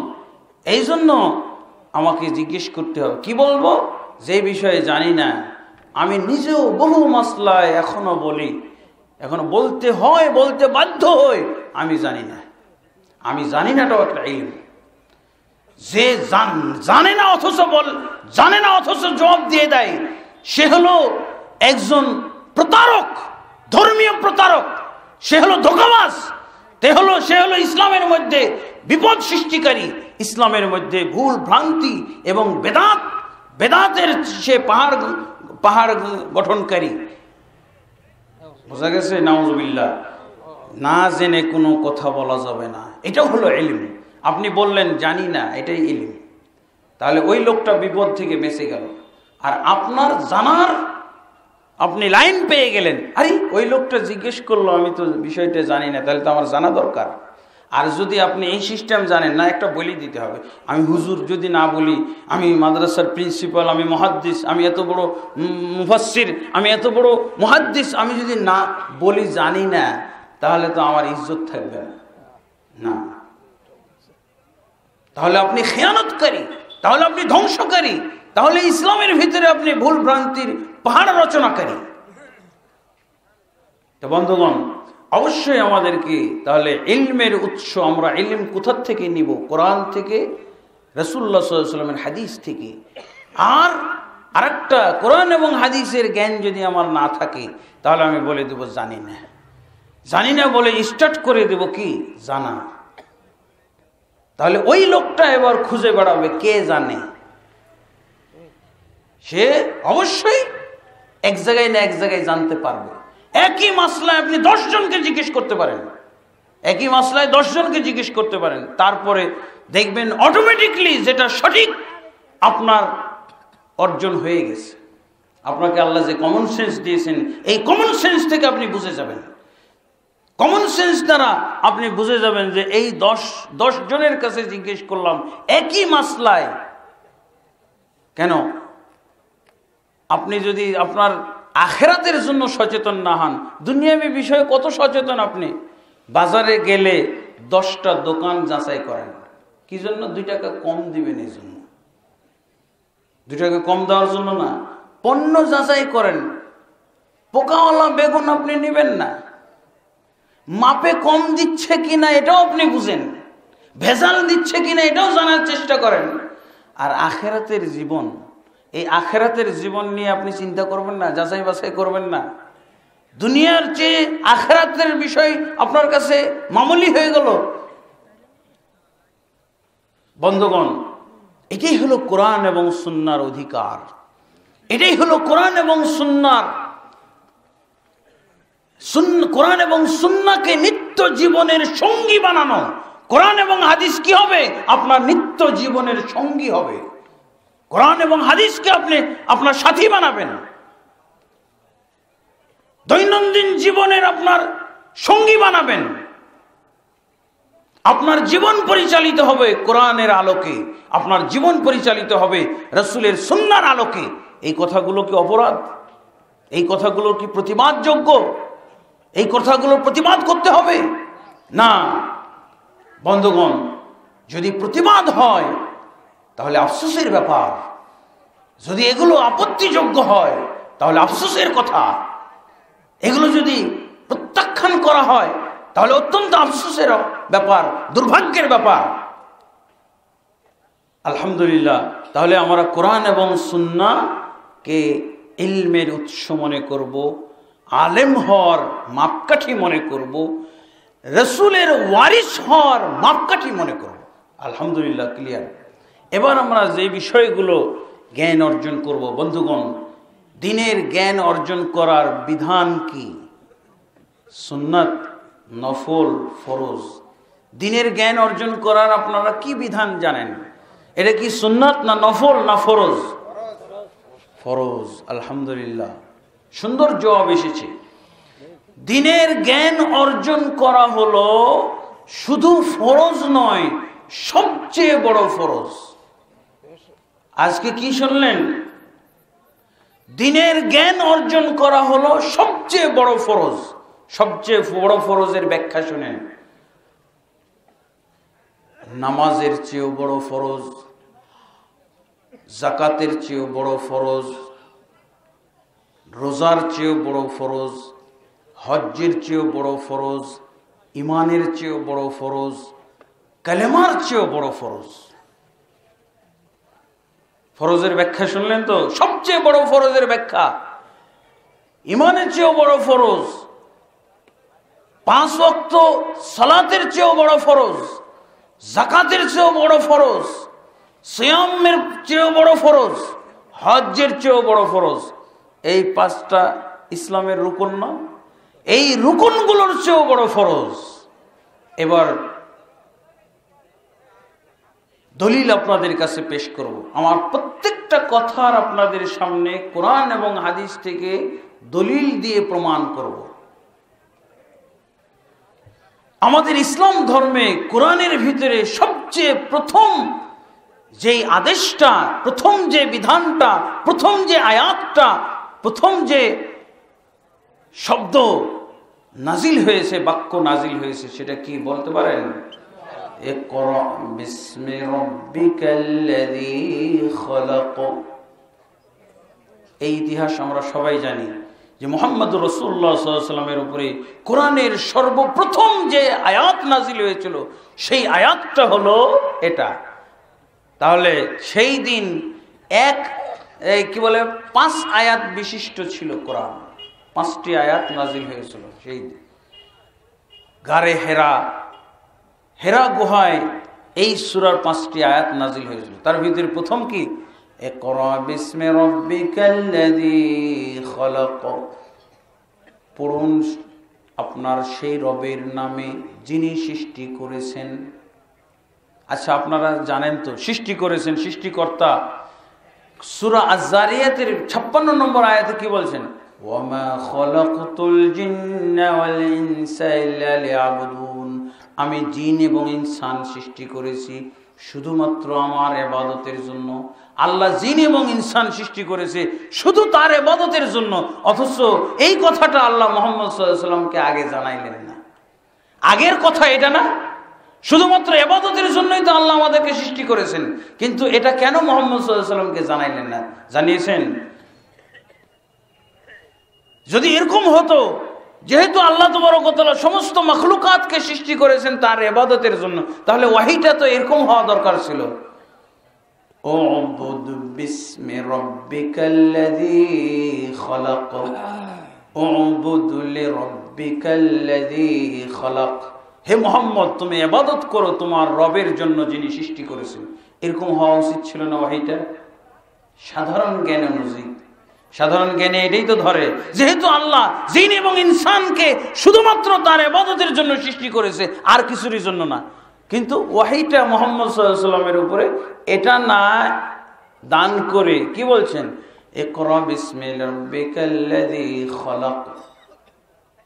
এই জন্য আমাকে জিজ্ঞেস করতে হবে। কি বলবো? যে বিষয়ে জানি না। আমি নিজেও বহু মাসলায় এখনো বলি, এখনো বলতে হয়, বলতে বাধ্য হই, আমি জানি না। আমি জানি নাটাও একটা ইলম। যে জানে না অথচ জবাব দিয়ে দেয়, সে হলো একজন প্রতারক, ধর্মীয় প্রতারক, সে হলো ধোঁকাবাজ, সে হলো ইসলামের মধ্যে বিপদ সৃষ্টিকারী, ইসলামের মধ্যে ভুল ভ্রান্তি এবং বেদাতের সে পাহাড় গঠনকারী। বোঝা গেছে? নাউজুবিল্লাহ। না জেনে কোনো কথা বলা যাবে না, এটাও হলো ইলম। আপনি বললেন জানি না, এটাই ইলম। তাহলে ওই লোকটা বিপদ থেকে বেঁচে গেল। আর আপনার জানার আপনি লাইন পেয়ে গেলেন, আরে ওই লোকটা জিজ্ঞেস করলো, আমি তো বিষয়টা জানি না, তাহলে তো আমার জানা দরকার। আর যদি আপনি এই সিস্টেম জানেন না, একটা বলি দিতে হবে। আমি হুজুর যদি না বলি, আমি মাদ্রাসার প্রিন্সিপাল, আমি মুহাদ্দিস, আমি এত বড় মুফাসসির, আমি এত বড় মুহাদ্দিস, আমি যদি না বলি জানি না, তাহলে তো আমার ইজ্জত থাকবে না। তাহলে আপনি খেয়ানতকারী, তাহলে আপনি ধ্বংসকারী, তাহলে ইসলামের ভিতরে আপনি ভুল ভ্রান্তির পাহাড় রচনাকারী। তো বন্ধুগণ, অবশ্যই আমাদেরকে তাহলে ইলমের উৎস, আমরা ইলম কোথা থেকে নিব? কোরআন থেকে, রাসূলুল্লাহ সাল্লাল্লাহু আলাইহি ওয়াসাল্লামের হাদিস থেকে। আর আরেকটা, কোরআন এবং হাদিসের জ্ঞান যদি আমার না থাকে, তাহলে আমি বলে দেব জানি না। জানি না বলে স্টার্ট করে দেব কি? জানা। তাহলে ওই লোকটা এবার খুঁজে বেড়াবে কে জানে। সে অবশ্যই এক জায়গায় না এক জায়গায় জানতে পারবে। একই মাসলায় আপনি 10 জনকে জিজ্ঞেস করতে পারেন, একই মাসলায় 10 জনকে জিজ্ঞেস করতে পারেন, তারপরে দেখবেন অটোমেটিকলি যেটা সঠিক আপনার অর্জন হয়ে গেছে। আপনাকে আল্লাহ যে কমন সেন্স দিয়েছেন, এই কমন সেন্স থেকে আপনি বুঝে যাবেন। কমন সেন্স দ্বারা আপনি বুঝে যাবেন যে এই 10 জনের কাছে জিজ্ঞেস করলাম একই মাসলায়। কেন? আপনি যদি আপনার আখিরাতের জন্য সচেতন না হন, দুনিয়াবী বিষয়ে কত সচেতন আপনি? বাজারে গেলে 10টা দোকান যাচাই করেন, কি জন্য? 2 টাকা কম দিবেন এই জন্য। 2 টাকা কম দেওয়ার জন্য না, পণ্য যাচাই করেন। পোকাওয়ালা বেগুন আপনি নেবেন না, মাপে কম দিচ্ছে কিনা এটাও আপনি বুঝেন, ভেজাল দিচ্ছে কিনা এটাও জানার চেষ্টা করেন। আর আখিরাতের জীবন, এই আখিরাতের জীবন নিয়ে আপনি চিন্তা করবেন না, যাচাই বাছাই করবেন না। দুনিয়ার চেয়ে আখিরাতের বিষয় আপনার কাছে মামুলি হয়ে গেল। বন্ধুগণ, এটাই হলো কোরআন এবং সুন্নাহর অধিকার। এটাই হলো কোরআন এবং সুন্নাহর, কোরআন এবং সুন্নাহকে নিত্য জীবনের সঙ্গী বানানো। কোরআন এবং হাদিস কি হবে? আপনার নিত্য জীবনের সঙ্গী হবে। কোরআন এবং হাদিসকে আপনি আপনার সাথী বানাবেন, দৈনন্দিন জীবনের আপনার সঙ্গী বানাবেন। আপনার জীবন পরিচালিত হবে কোরআনের আলোকে, আপনার জীবন পরিচালিত হবে রাসূলের সুন্নাহর আলোকে। এই কথাগুলো কি অপরাধ? এই কথাগুলো কি প্রতিবাদযোগ্য? এই কথাগুলো প্রতিবাদ করতে হবে না। বন্ধুগণ, যদি প্রতিবাদ হয় তাহলে আফসোসের ব্যাপার, যদি এগুলো আপত্তিযোগ্য হয় তাহলে আফসোসের কথা, এগুলো যদি প্রত্যাখ্যান করা হয় তাহলে অত্যন্ত আফসোসের ব্যাপার, দুর্ভাগ্যের ব্যাপার। আলহামদুলিল্লাহ, তাহলে আমরা কোরআন এবং সুন্নাহকে ইলমের উৎস মনে করব, আলেম হওয়ার মাপকাঠি মনে করব, রাসূলের ওয়ারিস হওয়ার মাপকাঠি মনে করব। আলহামদুলিল্লাহ, ক্লিয়ার। এবার আমরা যে বিষয়গুলো জ্ঞান অর্জন করব, বন্ধুগণ, দ্বীনের জ্ঞান অর্জন করার বিধান কি? সুন্নাত, নফল, ফরজ। দ্বীনের জ্ঞান অর্জন করার আপনারা কি বিধান জানেন? এটা কি সুন্নাত না নফল না ফরজ? ফরজ। আলহামদুলিল্লাহ, সুন্দর জবাব এসেছে। দ্বীনের জ্ঞান অর্জন করা হলো শুধু ফরজ নয়, সবচেয়ে বড় ফরজ। আজকে কি শুনলেন? দ্বীনের জ্ঞান অর্জন করা হলো সবচেয়ে বড় ফরজ। সবচেয়ে বড় ফরজের ব্যাখ্যা শুনেন। নামাজের চেয়েও বড় ফরজ, যাকাতের চেয়েও বড় ফরজ, রোজার চেয়েও বড় ফরজ, হজ্জের চেয়েও বড় ফরজ, ইমানের চেয়েও বড় ফরজ, কালেমার চেয়েও বড় ফরজ। ফরজের ব্যাখ্যা শুনলেন তো? সবচেয়ে বড় ফরজের ব্যাখ্যা। ইমানের চেয়েও বড় ফরজ, 5 ওয়াক্ত সালাতের চেয়েও বড় ফরজ, যাকাতের চেয়েও বড় ফরজ, সিয়ামের চেয়েও বড় ফরজ, হজ্জের চেয়েও বড় ফরজ। এই 5টা ইসলামের রুকন না? এই রুকনগুলোর চেয়েও বড় ফরজ। এবার দলিল আপনাদের কাছে পেশ করব। আমার প্রত্যেকটা কথার আপনাদের সামনে কোরআন এবং হাদিস থেকে দলিল দিয়ে প্রমাণ করব। আমাদের ইসলাম ধর্মে কোরআনের ভিতরে সবচেয়ে প্রথম যেই আদেশটা, প্রথম যে বিধানটা, প্রথম যে আয়াতটা, প্রথম যে শব্দ নাজিল হয়েছে, বাক্য নাজিল হয়েছে, সেটা কি বলতে পারেন? ইকরা বিসমি রাব্বিকাল্লাযী খলাক। এই ইতিহাস আমরা সবাই জানি যে মুহাম্মদুর রাসূলুল্লাহ সাল্লাল্লাহু আলাইহি ওয়াসাল্লামের উপরে কোরআনের সর্বপ্রথম যে আয়াত নাজিল হয়েছিল সেই আয়াতটা হলো এটা। তাহলে সেই দিন পাঁচ আয়াত বিশিষ্ট ছিল কোরআন, 5টি আয়াত নাজিল হয়েছিল সেই দিন। গারে হেরা গুহায় এই সূরার 5টি আয়াত নাজিল হয়েছিল। তার ভিতরে প্রথম কি, ইকরা বিসমি রাব্বিকাল্লাযী খলাক, পড়ুন আপনার সেই রবের নামে যিনি সৃষ্টি করেছেন। আচ্ছা, আপনারা জানেন তো সৃষ্টি করেছেন, সৃষ্টিকর্তা সূরা আয-যারিয়াতের 56 নম্বর আয়াতে কি বলছেন, ওয়ামা খলাকতুল জিন্না ওয়াল ইনসা ইল্লা লিয়াবুদুন, আমি জিন এবং ইনসান সৃষ্টি করেছি শুধুমাত্র আমার ইবাদতের জন্য। আল্লাহ জিন এবং ইনসান সৃষ্টি করেছে শুধু তার ইবাদতের জন্য, অথচ এই কথাটা আল্লাহ মুহাম্মদ সাল্লাল্লাহু আলাইহি ওয়াসাল্লামকে আগে জানাইলেন না। আগের কথা এটা না, শুধুমাত্র ইবাদতের জন্যই তো আল্লাহ আমাদেরকে সৃষ্টি করেছেন, কিন্তু এটা কেন মুহাম্মদ সাল্লাল্লাহু আলাইহি ওয়াসাল্লামকে জানাইলেন না, জানিয়েছেন? যদি এরকম হতো, যেহেতু আল্লাহ তাবারক ওয়া তাআলা সমস্ত মাখলুকাতকে সৃষ্টি করেছেন তার ইবাদতের জন্য, তাহলে ওয়াহিটা তো এরকম হওয়া দরকার ছিল, উবুদ বিসমি রাব্বিকাল্লাযী খলাক, উবুদ লিরাব্বিকাল্লাযী খলাক। হে মুহাম্মদ, তুমি ইবাদত করো তোমার রবের জন্য যিনি সৃষ্টি করেছেন। এরকম হওয়া উচিত ছিল না ওয়াহিটা? সাধারণ জ্ঞান অনুযায়ী, সাধারণ জ্ঞানে এটাই তো ধরে, যেহেতু আল্লাহ জিন এবং ইনসানকে শুধুমাত্র তার ইবাদতের জন্য সৃষ্টি করেছে, আর কিছুরই জন্য না। কিন্তু ওয়াহিটা মুহাম্মদ সাল্লাল্লাহু আলাইহি ওয়াসাল্লামের উপরে এটা না দান করে কি বলছেন, ইকরা বিসমি রাব্বিকাল্লাযী খলাক,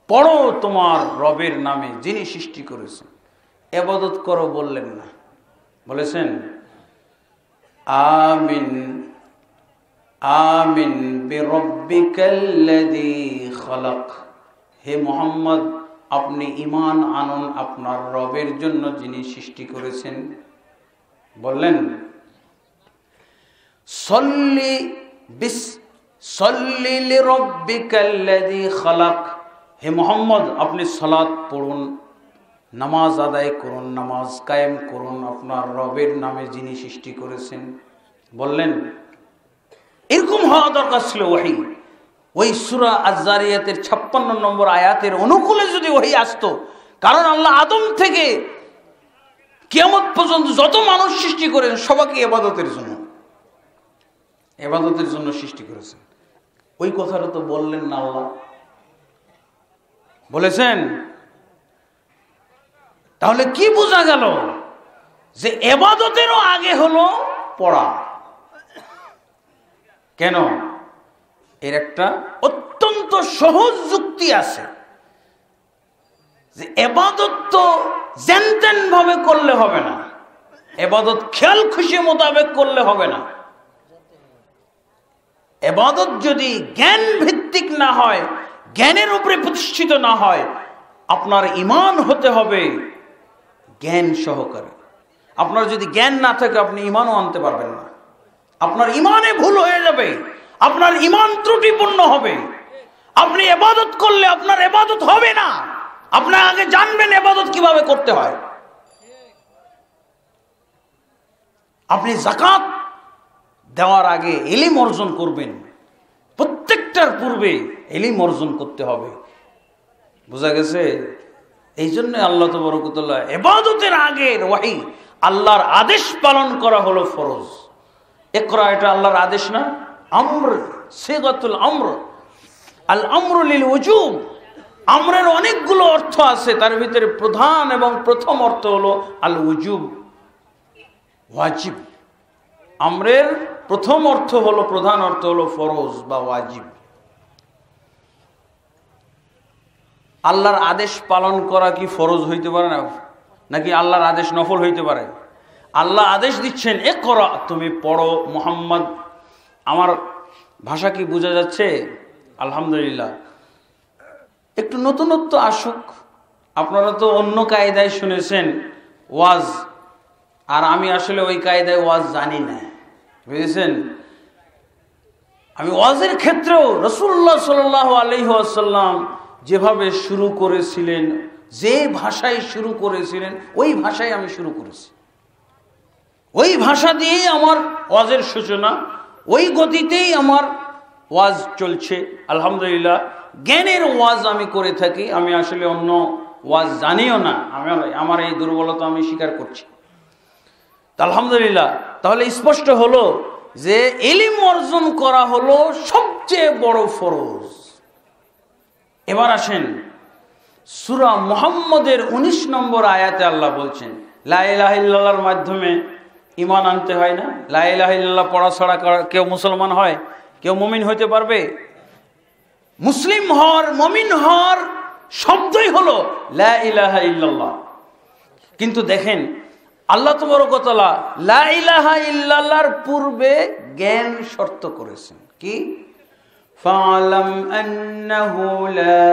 পড়ো তোমার রবের নামে যিনি সৃষ্টি করেছেন। ইবাদত করো বললেন না, বলেছেন আমিন আমিন বিরাব্বিকাল্লাযী খলাক, হে মুহাম্মদ আপনি ঈমান আনুন আপনার রবের জন্য যিনি সৃষ্টি করেছেন। বললেন সল্লি লিরাব্বিকাল্লাযী খলাক, হে মুহাম্মদ আপনি সালাত পড়ুন, নামাজ আদায় করুন, নামাজ কায়েম করুন আপনার রবের নামে যিনি সৃষ্টি করেছেন। বললেন এরকম হওয়া দরকার ছিল ওয়াহি। ওই সূরা আয-যারিয়াতের 56 নম্বর আয়াতের অনুকূলে যদি ওয়াহি আসতো, কারণ আল্লাহ আদম থেকে কিয়ামত পর্যন্ত যত মানুষ সৃষ্টি করেন সবাইকে ইবাদতের জন্য সৃষ্টি করেছেন। ওই কথাটা তো বললেন না আল্লাহ, বলেছেন। তাহলে কি বোঝা গেল যে ইবাদতেরও আগে হলো পড়া। কেন? এর একটা অত্যন্ত সহজ যুক্তি আছে যে ইবাদত তো যেন ভাবে করলে হবে না, ইবাদত খেয়াল খুশি মোতাবেক করলে হবে না। ইবাদত যদি জ্ঞান ভিত্তিক না হয়, জ্ঞানের উপরে প্রতিষ্ঠিত না হয়, আপনার ঈমান হতে হবে জ্ঞান সহকারে। আপনার যদি জ্ঞান না থাকে আপনি ঈমানও আনতে পারবেন না, আপনার ঈমানে ভুল হয়ে যাবে, আপনার ঈমান ত্রুটিপূর্ণ হবে। আপনি ইবাদত করলে আপনার ইবাদত হবে না, আপনি আগে জানবেন ইবাদত কিভাবে করতে হয়। আপনি যাকাত দেওয়ার আগে ইলম অর্জন করবেন, প্রত্যেকটার পূর্বে ইলম অর্জন করতে হবে। বোঝা গেছে? এই জন্য আল্লাহ তাবারক ওয়া তাআলা ইবাদতের আগের ওয়াহি, আল্লাহর আদেশ পালন করা হলো ফরজ। ইকরা এটা আল্লাহর আদেশ না, আমর, সিগাতুল আমর, আল আমরু লিল উজুব। আমরের অনেকগুলো অর্থ আছে, তার ভিতরে প্রধান এবং প্রথম অর্থ হলো আল উজুব, ওয়াজিব। আমরের প্রথম অর্থ হলো, প্রধান অর্থ হলো ফরজ বা ওয়াজিব। আল্লাহর আদেশ পালন করা কি ফরজ হইতে পারে না? নাকি আল্লাহর আদেশ নফল হইতে পারে? আল্লাহ আদেশ দিচ্ছেন ইকরা, তুমি পড়ো মুহাম্মদ। আমার ভাষা কি বোঝা যাচ্ছে? আলহামদুলিল্লাহ। একটু নতুনত্ব আসুক। আপনারা তো অন্য কায়দায় শুনেছেন ওয়াজ, আর আমি আসলে ওই কায়দায় ওয়াজ জানি না, বুঝেছেন? আমি ওয়াজের ক্ষেত্রেও রাসূলুল্লাহ সাল্লাল্লাহু আলাইহি ওয়াসাল্লাম যেভাবে শুরু করেছিলেন, যে ভাষায় শুরু করেছিলেন, ওই ভাষায় আমি শুরু করেছি। ওই ভাষা দিয়েই আমার ওয়াজের সূচনা, ওই গতিতেই আমার ওয়াজ চলছে। আলহামদুলিল্লাহ, জ্ঞানের ওয়াজ আমি করে থাকি। আমি আসলে অন্য ওয়াজ জানিও না, আমার এই দুর্বলতা আমি স্বীকার করছি। আলহামদুলিল্লাহ, তাহলে স্পষ্ট হলো যে ইলম অর্জন করা হলো সবচেয়ে বড় ফরজ। এবার আসেন সূরা মুহাম্মদের 19 নম্বর আয়াতে আল্লাহ বলছেন, লা ইলাহা ইল্লাল্লাহর মাধ্যমে ঈমান আনতে হয় না? লা ইলাহা ইল্লাল্লাহ পড়া ছাড়া কেউ মুসলমান হয়? কেউ মুমিন হইতে পারবে? মুসলিম হওয়ার, মুমিন হওয়ার শব্দই হলো লা ইলাহা ইল্লাল্লাহ। কিন্তু দেখেন আল্লাহ তাবারক ওয়া তাআলা লা ইলাহা ইল্লাল্লাহর পূর্বে জ্ঞান শর্ত করেছেন কি? ফা'লাম আন্নাহু লা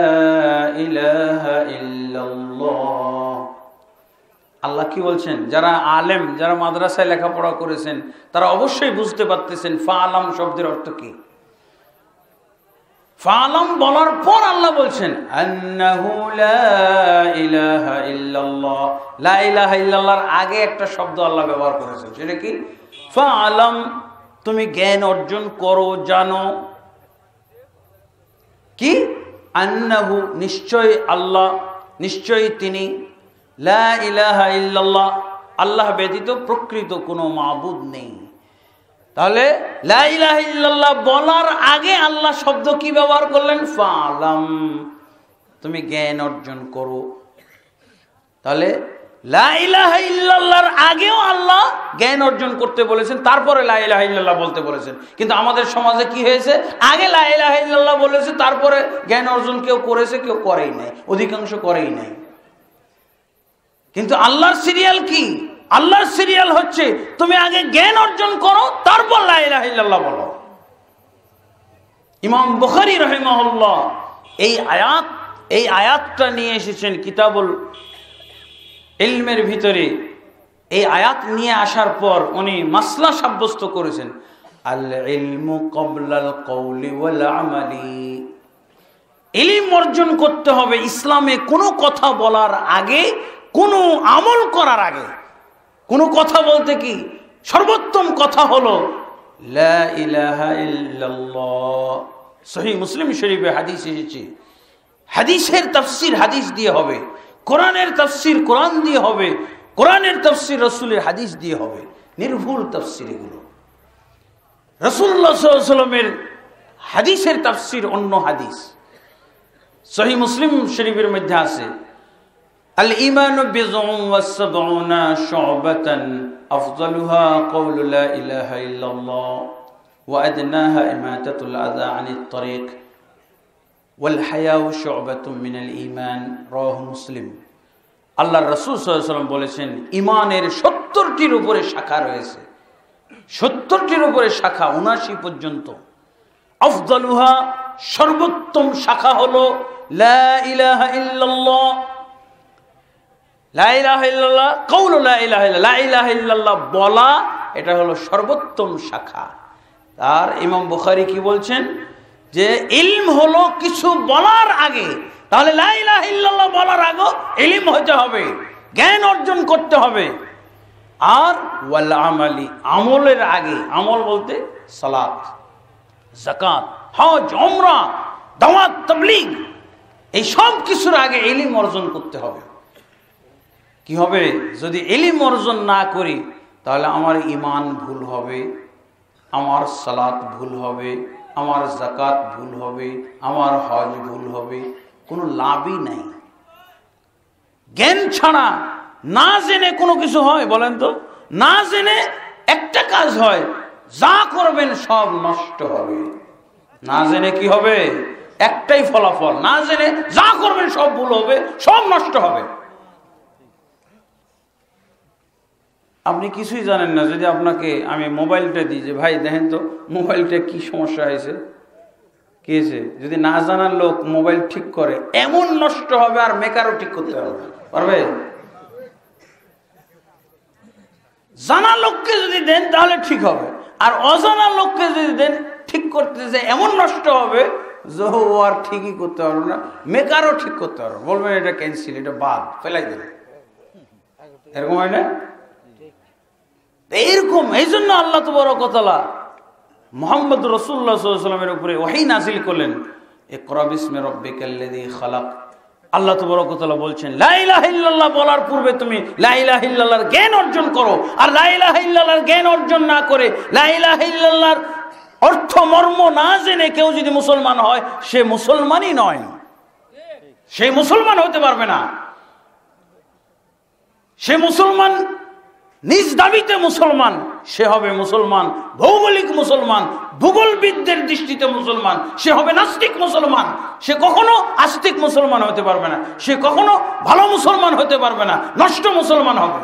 ইলাহা ইল্লাল্লাহ। আল্লাহ কি বলছেন? যারা আলেম, যারা মাদ্রাসায় লেখাপড়া করেছেন, তারা অবশ্যই বুঝতে পারতেছেন ফা'লাম শব্দের অর্থ কি। ফা'লাম বলার পর আল্লাহ বলছেন আন্নাহু লা ইলাহা ইল্লাল্লাহ। লা ইলাহা ইল্লাল্লাহর আগে একটা শব্দ আল্লাহ ব্যবহার করেছেন, সেটা কি? ফা'লাম, তুমি জ্ঞান অর্জন করো, জানো কি? আন্নাহু, নিশ্চয় আল্লাহ, নিশ্চয়ই তিনি, লা ইলাহা ইল্লাল্লাহ, আল্লাহ ব্যতীত প্রকৃত কোনো মাবুদ নেই। তাহলে লা ইলাহা ইল্লাল্লাহ বলার আগে আল্লাহ শব্দ কি ব্যবহার করলেন? ফা'লাম, তুমি জ্ঞান অর্জন করো। তাহলে লা ইলাহা ইল্লাল্লাহর আগেও আল্লাহ জ্ঞান অর্জন করতে বলেছেন, তারপরে লা ইলাহা ইল্লাল্লাহ বলতে বলেছেন। কিন্তু আমাদের সমাজে কি হয়েছে? আগে লা ইলাহা ইল্লাল্লাহ বলেছে, তারপরে জ্ঞান অর্জন কেউ করেছে, কেউ করেই নাই, অধিকাংশ করেই নাই। কিন্তু আল্লাহর সিরিয়াল কি? আল্লাহর সিরিয়াল হচ্ছে তুমি আগে জ্ঞান অর্জন করো, তারপর লা ইলাহা ইল্লাল্লাহ বলো। ইমাম বুখারী রাহিমাহুল্লাহ এই আয়াতটা নিয়ে এসেছেন কিতাবুল ইলমের ভিতরে। এই আয়াত নিয়ে আসার পর উনি মাসলা সাব্যস্ত করেছেন, আল ইলমু ক্বাবলাল কওলি ওয়াল আমালি। ইলম অর্জন করতে হবে ইসলামে কোনো কথা বলার আগে, কোনো আমল করার আগে। কোনো কথা বলতে কি? সর্বোত্তম কথা হলো লা ইলাহা ইল্লাল্লাহ। সহিহ মুসলিম শরীফে হাদিস এসেছে, হাদিসের তাফসীর হাদিস দিয়ে হবে, কোরআনের তাফসীর কোরআন দিয়ে হবে, কোরআনের তাফসীর রাসূলের হাদিস দিয়ে হবে। নির্ভুল তাফসীর এগুলো। রাসূলুল্লাহ সাল্লাল্লাহু আলাইহি ওয়াসাল্লামের হাদিসের তাফসীর অন্য হাদিস। সহিহ মুসলিম শরীফের মধ্যে আছে, আল ঈমানু বিযুন ওয়া সাবউনা শু'বাতান আফযালুহা কাওলু লা ইলাহা ইল্লাল্লাহ ওয়া আদনাহা ইমাতাতুল আযা আনিত তারিক ওয়াল হায়াউ শু'বাতুম মিনাল ঈমান। রাওয়াহু মুসলিম। আল্লাহর রাসূল সাল্লাল্লাহু আলাইহি ওয়াসাল্লাম বলেছেন, ঈমানের 70টির উপরে শাখা রয়েছে, 70টির উপরে শাখা, ৭৯ পর্যন্ত। আফযালুহা, সর্বোত্তম শাখা হলো লা ইলাহা ইল্লাল্লাহ। লা ইলাহা ইল্লাল্লাহ, কাউলু লা ইলাহা ইল্লাল্লাহ, লা ইলাহা ইল্লাল্লাহ বলা, এটা হলো সর্বোত্তম শাখা। আর ইমাম বুখারী কি বলছেন যে ইলম হলো কিছু বলার আগে। তাহলে লা ইলাহা ইল্লাল্লাহ বলার আগে ইলম হতে হবে, জ্ঞান অর্জন করতে হবে। আর ওয়াল আমালি, আমলের আগে, আমল বলতে সালাত, যাকাত, হজ, উমরা, দাওয়াত, তাবলীগ, এই সব কিছুর আগে ইলম অর্জন করতে হবে। কি হবে? যদি ইলম অর্জন না করি তাহলে আমার ঈমান ভুল হবে, আমার সালাত ভুল হবে, আমার যাকাত ভুল হবে, আমার হজ ভুল হবে, কোনো লাভই নাই। জ্ঞান ছাড়া না জেনে কোনো কিছু হয়? বলেন তো, না জেনে একটা কাজ হয়, যা করবেন সব নষ্ট হবে। না জেনে কি হবে? একটাই ফলাফল, না জেনে যা করবেন সব ভুল হবে, সব নষ্ট হবে। আপনি কিছুই জানেন না, যদি আপনাকে আমি মোবাইলটা দিই যে ভাই দেখেন তো মোবাইলটা কি সমস্যা হয়েছে, কি হয়েছে, যদি না জানার লোক মোবাইল ঠিক করে, এমন নষ্ট হবে আর মেকারও ঠিক করতে পারবে? জানা লোককে যদি দেন তাহলে ঠিক হবে, আর অজানা লোককে যদি দেন ঠিক করতে যে এমন নষ্ট হবে যে ও আর ঠিকই করতে পারবে না, মেকারও ঠিক করতে পারবে, বলবেন এটা ক্যান্সেল, এটা বাদ, ফেলাই দেবে, এরকম হয় না? এইরকম এই জন্য আল্লাহ তাবারক ওয়া তাআলা মুহাম্মদ রাসূলুল্লাহ সাল্লাল্লাহু আলাইহি ওয়াসাল্লামের উপরে ওহী নাযিল করলেন, ইকরা বিসমি রাব্বিকাল্লাযী খালাক। আল্লাহ তাবারক ওয়া তাআলা বলছেন লা ইলাহা ইল্লাল্লাহ বলার পূর্বে তুমি লা ইলাহা ইল্লাল্লাহর জ্ঞান অর্জন করো, আর লা ইলাহা ইল্লাল্লাহর জ্ঞান অর্জন না করে লা ইলাহা ইল্লাল্লাহর অর্থ মর্ম না জেনে কেউ যদি মুসলমান হয় সে মুসলমানই নয়, সে মুসলমান হতে পারবে না। সে মুসলমান নিজ দাবিতে মুসলমান, সে হবে মুসলমান ভৌগোলিক মুসলমান, ভূগোলবিদদের দৃষ্টিতে মুসলমান, সে হবে নাস্তিক মুসলমান, সে কখনো আস্তিক মুসলমান হতে পারবে না, সে কখনো ভালো মুসলমান হতে পারবে না, নষ্ট মুসলমান হবে।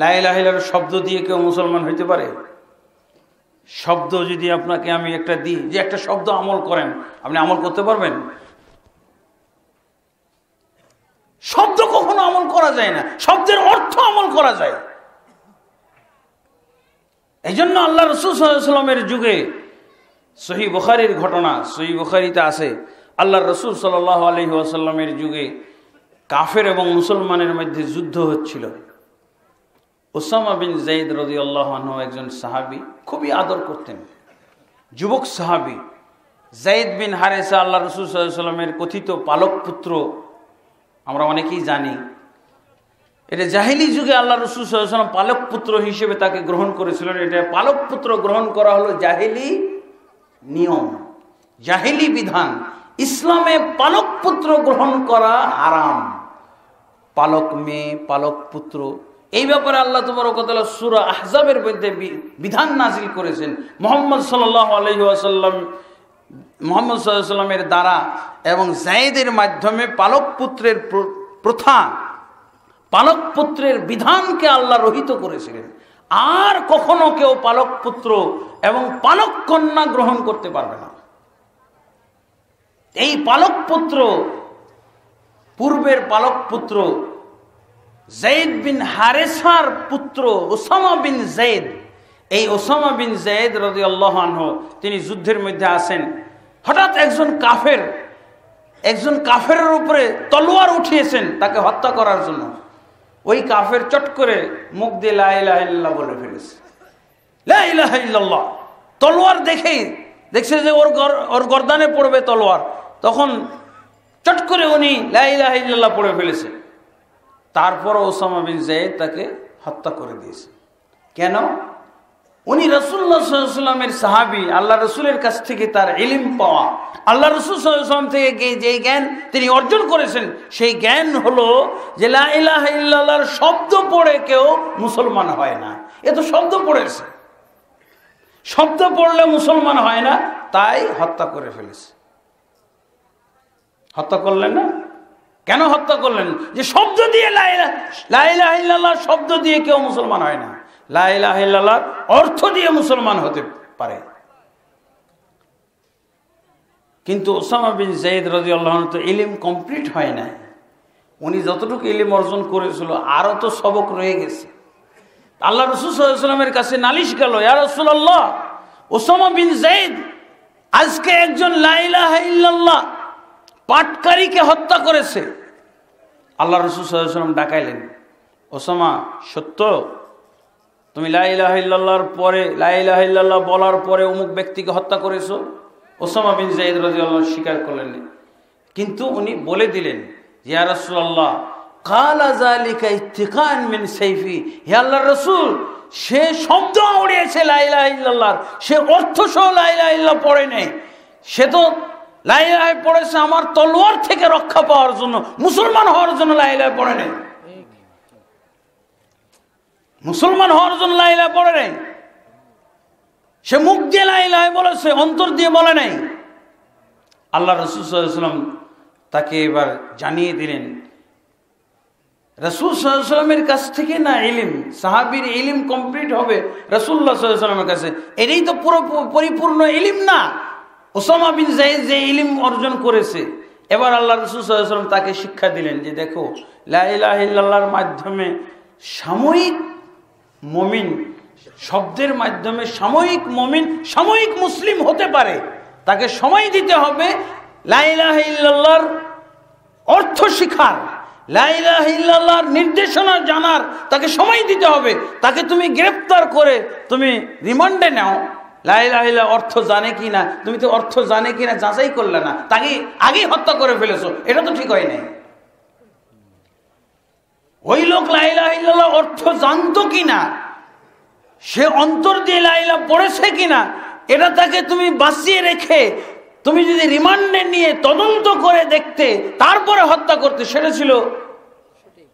লা ইলাহা ইল্লাল্লাহ শব্দ দিয়ে কেউ মুসলমান হইতে পারে? শব্দ যদি আপনাকে আমি একটা দিই যে একটা শব্দ আমল করেন, আপনি আমল করতে পারবেন? শব্দ কখনো আমল করা যায় না, শব্দের অর্থ আমল করা যায়। এই জন্য আল্লাহ রাসূল সাল্লাল্লাহু আলাইহি ওয়াসাল্লামের যুগে সহিহ বুখারীর ঘটনা, সহিহ বুখারীতে আছে, আল্লাহ রাসূল সাল্লাল্লাহু আলাইহি ওয়াসাল্লামের যুগে কাফের এবং মুসলমানের মধ্যে যুদ্ধ হচ্ছিল। উসামা বিন যায়েদ রাদিয়াল্লাহু আনহু একজন সাহাবী, খুবই আদর করতেন, যুবক সাহাবী। যায়েদ বিন হারেসা আল্লাহ রাসূল সাল্লাল্লাহু আলাইহি ওয়াসাল্লামের কথিত পালক পুত্র, আমরা অনেকেই জানি। এটা জাহেলি যুগে আল্লাহ রাসূল সাল্লাল্লাহু আলাইহি ওয়াসাল্লাম পালক পুত্র হিসেবে তাকে গ্রহণ করেছিলেন। এটা পালক পুত্র গ্রহণ করা হলো জাহেলি নিয়ম, জাহেলি বিধান। ইসলামে পালক পুত্র গ্রহণ করা হারাম। পালক মেয়ে, পালক পুত্র, এই ব্যাপারে আল্লাহ তাবারক ওয়া তাআলা সূরা আহজাবের মধ্যে বিধান নাযিল করেছেন। মুহাম্মদ সাল্লাল্লাহু আলাইহি ওয়াসাল্লাম মুহাম্মদ সাল্লাল্লাহু আলাইহি ওয়াসাল্লামের দ্বারা এবং যায়েদের মাধ্যমে পালক পুত্রের প্রথা, পালক পুত্রের বিধানকে আল্লাহ রহিত করেছিলেন। আর কখনো কেউ পালক পুত্র এবং পালক কন্যা গ্রহণ করতে পারবে না। এই পালক পুত্র, পূর্বের পালক পুত্র যায়েদ বিন হারেসার পুত্র উসামা বিন যায়েদ, এই উসামা বিন যায়েদ রাদিয়াল্লাহু আনহু তিনি যুদ্ধের মধ্যে আছেন। হঠাৎ একজন কাফেরের উপরে তলোয়ার উঠিয়েছেন তাকে হত্যা করার জন্য। ওই কাফের চট করে মুখ দিয়ে লা ইলাহা ইল্লাল্লাহ বলে ফেলেছে, লা ইলাহা ইল্লাল্লাহ। তলোয়ার দেখছে যে ওর গর্দানে পড়বে তলোয়ার, তখন চট করে উনি লা ইলাহা ইল্লাল্লাহ পড়ে ফেলেছে। তারপর ওসামা বিন যায়েদ তাকে হত্যা করে দিয়েছে। কেন? উনি রাসূলুল্লাহ সাল্লাল্লাহু আলাইহি ওয়াসাল্লামের সাহাবী, আল্লাহ রাসূলের কাছ থেকে তার ইলম পাওয়া, আল্লাহ রাসূল সাল্লাল্লাহু আলাইহি ওয়াসাল্লাম থেকে যে জ্ঞান তিনি অর্জন করেছেন, সেই জ্ঞান হলো যে লা ইলাহা ইল্লাল্লাহর শব্দ পড়ে কেউ মুসলমান হয় না। এ তো শব্দ পড়েছে, শব্দ পড়লে মুসলমান হয় না, তাই হত্যা করে ফেলেছে। হত্যা করলেন না? কেন হত্যা করলেন? যে শব্দ দিয়ে লা ইলাহা ইল্লাল্লাহ শব্দ দিয়ে কেউ মুসলমান হয় না, লা ইলাহা ইল্লাল্লাহ অর্থ দিয়ে মুসলমান হতে পারে। কিন্তু উসামা বিন যায়েদ রাদিয়াল্লাহু আনহু তো ইলম কমপ্লিট হয় না। উনি যতটুকু ইলম অর্জন করেছিল আরো তো সবক রয়ে গেছে। আল্লাহ রাসূল সাল্লাল্লাহু আলাইহি ওয়াসাল্লামের কাছে নালিশ গেল, ইয়া রাসূলুল্লাহ, উসামা বিন যায়েদ আজকে একজন লা ইলাহা ইল্লাল্লাহ পাটকারীকে হত্যা করেছে। আল্লাহ রাসূল সাল্লাল্লাহু আলাইহি ওয়াসাল্লাম ডাকাইলেন, ওসামা সত্য তুমি লা ইলাহা ইল্লাল্লাহর পরে, লা ইলাহা ইল্লাল্লাহ বলার পরে অমুক ব্যক্তিকে হত্যা করেছো? ওসামা বিন যায়েদ রাদিয়াল্লাহু আনহু স্বীকার করলেন, কিন্তু উনি বলে দিলেন, ইয়া রাসূলুল্লাহ ক্বালা যালিকা ইত্তিকান মিন সাইফি, হে আল্লাহর রাসূল, সে শব্দ উড়িয়েছে লা ইলাহা ইল্লাল্লাহর, সে অর্থ সহ লা ইলাহা ইল্লাল্লাহ পড়ে নেই, সে তো লা ইলাহা পড়েছে আমার তলোয়ার থেকে রক্ষা পাওয়ার জন্য, মুসলমান হওয়ার জন্য লা ইলাহা পড়ে নেই, মুসলমান হওয়ার জন্য লা ইলাহা পড়ে নেই। সে মুখ দিয়ে লা ইলাহা বলেছে, অন্তর দিয়ে বলে নাই। আল্লাহ রাসূল সাল্লাল্লাহু আলাইহি ওয়াসাল্লাম তাকে এবার জানিয়ে দিলেন, রাসূল সাল্লাল্লাহু আলাইহি ওয়াসাল্লামের কাছ থেকে না ইলম, সাহাবীর ইলম কমপ্লিট হবে রাসূলুল্লাহ সাল্লাল্লাহু আলাইহি ওয়াসাল্লামের কাছে, এটাই তো পুরো পরিপূর্ণ ইলম না। উসামা বিন যায়েদ যে ইলম অর্জন করেছে, এবার আল্লাহ রাসূল সাল্লাল্লাহু আলাইহি ওয়াসাল্লাম তাকে শিক্ষা দিলেন যে দেখো, লা ইলাহা ইল্লাল্লাহর মাধ্যমে সাময়িক মুমিন শব্দের মাধ্যমে সাময়িক মুমিন সাময়িক মুসলিম হতে পারে, তাকে সময় দিতে হবে লা ইলাহা ইল্লাল্লাহর অর্থ শিখার, লা ইলাহা ইল্লাল্লাহর নির্দেশনা জানার তাকে সময় দিতে হবে। তাকে তুমি গ্রেফতার করে তুমি রিমান্ডে নাও, লা ইলাহা ইল্লাল্লাহ অর্থ জানে কিনা, তুমি তো অর্থ জানে কিনা যাচাই করলে না, তাকে আগেই হত্যা করে ফেলেছো, এটা তো ঠিক হয় নাই। ওই লোক লা ইলাহা ইল্লাল্লাহ অর্থ জানতো কিনা, সে অন্তর দিয়ে লা ইলাহা পড়েছে কিনা, এটা তাকে তুমি বাঁচিয়ে রেখে তুমি যদি রিমান্ডে নিয়ে তদন্ত করে দেখতে তারপরে হত্যা করতে, সেটা ছিল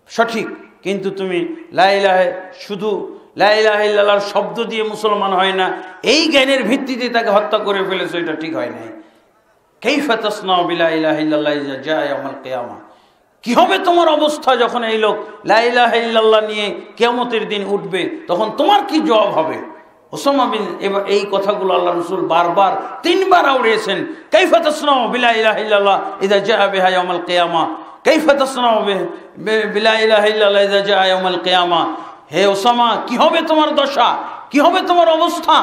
সঠিক। কিন্তু তুমি লা ইলাহা শুধু লা ইলাহা ইল্লাল্লাহর শব্দ দিয়ে মুসলমান হয় না, এই জ্ঞানের ভিত্তিতে তাকে হত্যা করে ফেলেছো, এটা ঠিক হয় নাই। কাইফা তাসনাউ বিলা ইলাহা ইল্লাল্লাহ ইযা জাআ ইয়াউমুল কিয়ামা, কি হবে তোমার অবস্থা যখন এই লোক লা ইলাহা ইল্লাল্লাহ নিয়ে কিয়ামতের দিন উঠবে, তখন তোমার কি জবাব হবে? ওসামা বিন এই কথাগুলো আল্লাহ রাসূল বারবার 3 বার আওড়িয়েছেন। কাইফা তাসনাউ বিলা ইলাহা ইল্লাল্লাহ ইযা জাআ বিহা ইয়াউমুল কিয়ামা, কাইফা তাসনাউ বিলা ইলাহা ইল্লাল্লাহ ইযা জাআ ইয়াউমুল কিয়ামা। হে ওসামা, কি হবে তোমার দশা, কি হবে তোমার অবস্থা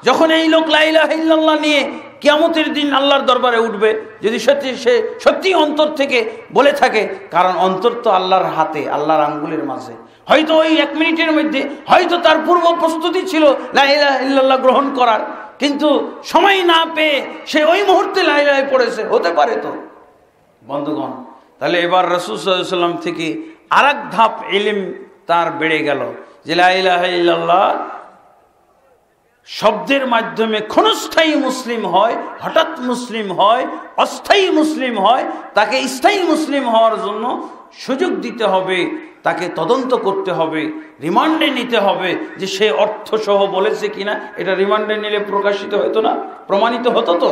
যখন এই লোক লা ইলাহা ইল্লাল্লাহ নিয়ে কিয়ামতের দিন আল্লাহর দরবারে উঠবে? যদি সে সত্যি অন্তর থেকে বলে থাকে, কারণ অন্তর তো আল্লাহর হাতে, আল্লাহর আঙ্গুলের মাঝে। হয়তো ওই 1 মিনিটের মধ্যে হয়তো তার পূর্ব প্রস্তুতি ছিল লা ইলাহা ইল্লাল্লাহ গ্রহণ করার, কিন্তু সময় না পেয়ে সে ওই মুহূর্তে লা ইলাহা পড়েছে, হতে পারে তো। বন্ধুগণ, তাহলে এবার রাসূল সাল্লাল্লাহু আলাইহি ওয়াসাল্লাম থেকে আরেক ধাপ ইলম তার বেড়ে গেল, যে লা ইলাহা ইল্লাল্লাহ শব্দের মাধ্যমে ক্ষণস্থায়ী মুসলিম হয়, হঠাৎ মুসলিম হয়, অস্থায়ী মুসলিম হয়, তাকে স্থায়ী মুসলিম হওয়ার জন্য সুযোগ দিতে হবে, তাকে তদন্ত করতে হবে, রিমান্ডে নিতে হবে যে সে অর্থ সহ বলেছে কিনা। এটা রিমান্ডে নিলে প্রকাশিত হতো না, প্রমাণিত হতো তো,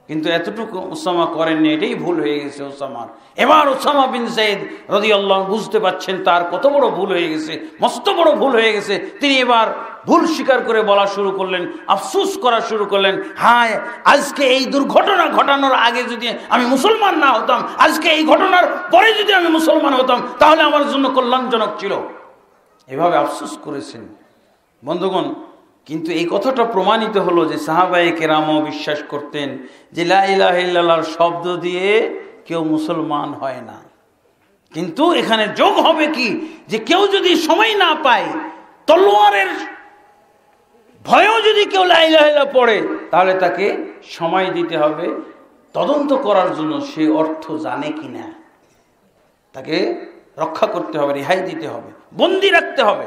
কিন্তু এতটুকু ওসামা করেননি, এটাই ভুল হয়ে গেছে ওসামার। এবার ওসামা বিন যায়েদ রাদিয়াল্লাহু আনহু বুঝতে পারছেন তার কত বড় ভুল হয়ে গেছে, মস্ত বড় ভুল হয়ে গেছে। তিনি এবার ভুল স্বীকার করে বলা শুরু করলেন, আফসোস করা শুরু করলেন, হায় আজকে এই দুর্ঘটনা ঘটানোর আগে যদি আমি মুসলমান না হতাম, আজকে এই ঘটনার পরে যদি আমি মুসলমান হতাম, তাহলে আমার জন্য কল্যাণজনক ছিল। এভাবে আফসোস করেছেন। বন্ধুগণ, কিন্তু এই কথাটা প্রমাণিত হলো যে সাহাবায়ে কেরামও বিশ্বাস করতেন যে লা ইলাহা ইল্লাল্লাহর শব্দ দিয়ে কেউ মুসলমান হয় না। কিন্তু এখানে যোগ হবে কি, যে কেউ যদি সময় না পায়, তলোয়ারের ভয়েও যদি কেউ লা ইলাহা ইল্লাল্লাহ পড়ে, তাহলে তাকে সময় দিতে হবে তদন্ত করার জন্য সে অর্থ জানে কিনা, তাকে রক্ষা করতে হবে, রেহাই দিতে হবে, বন্দি রাখতে হবে।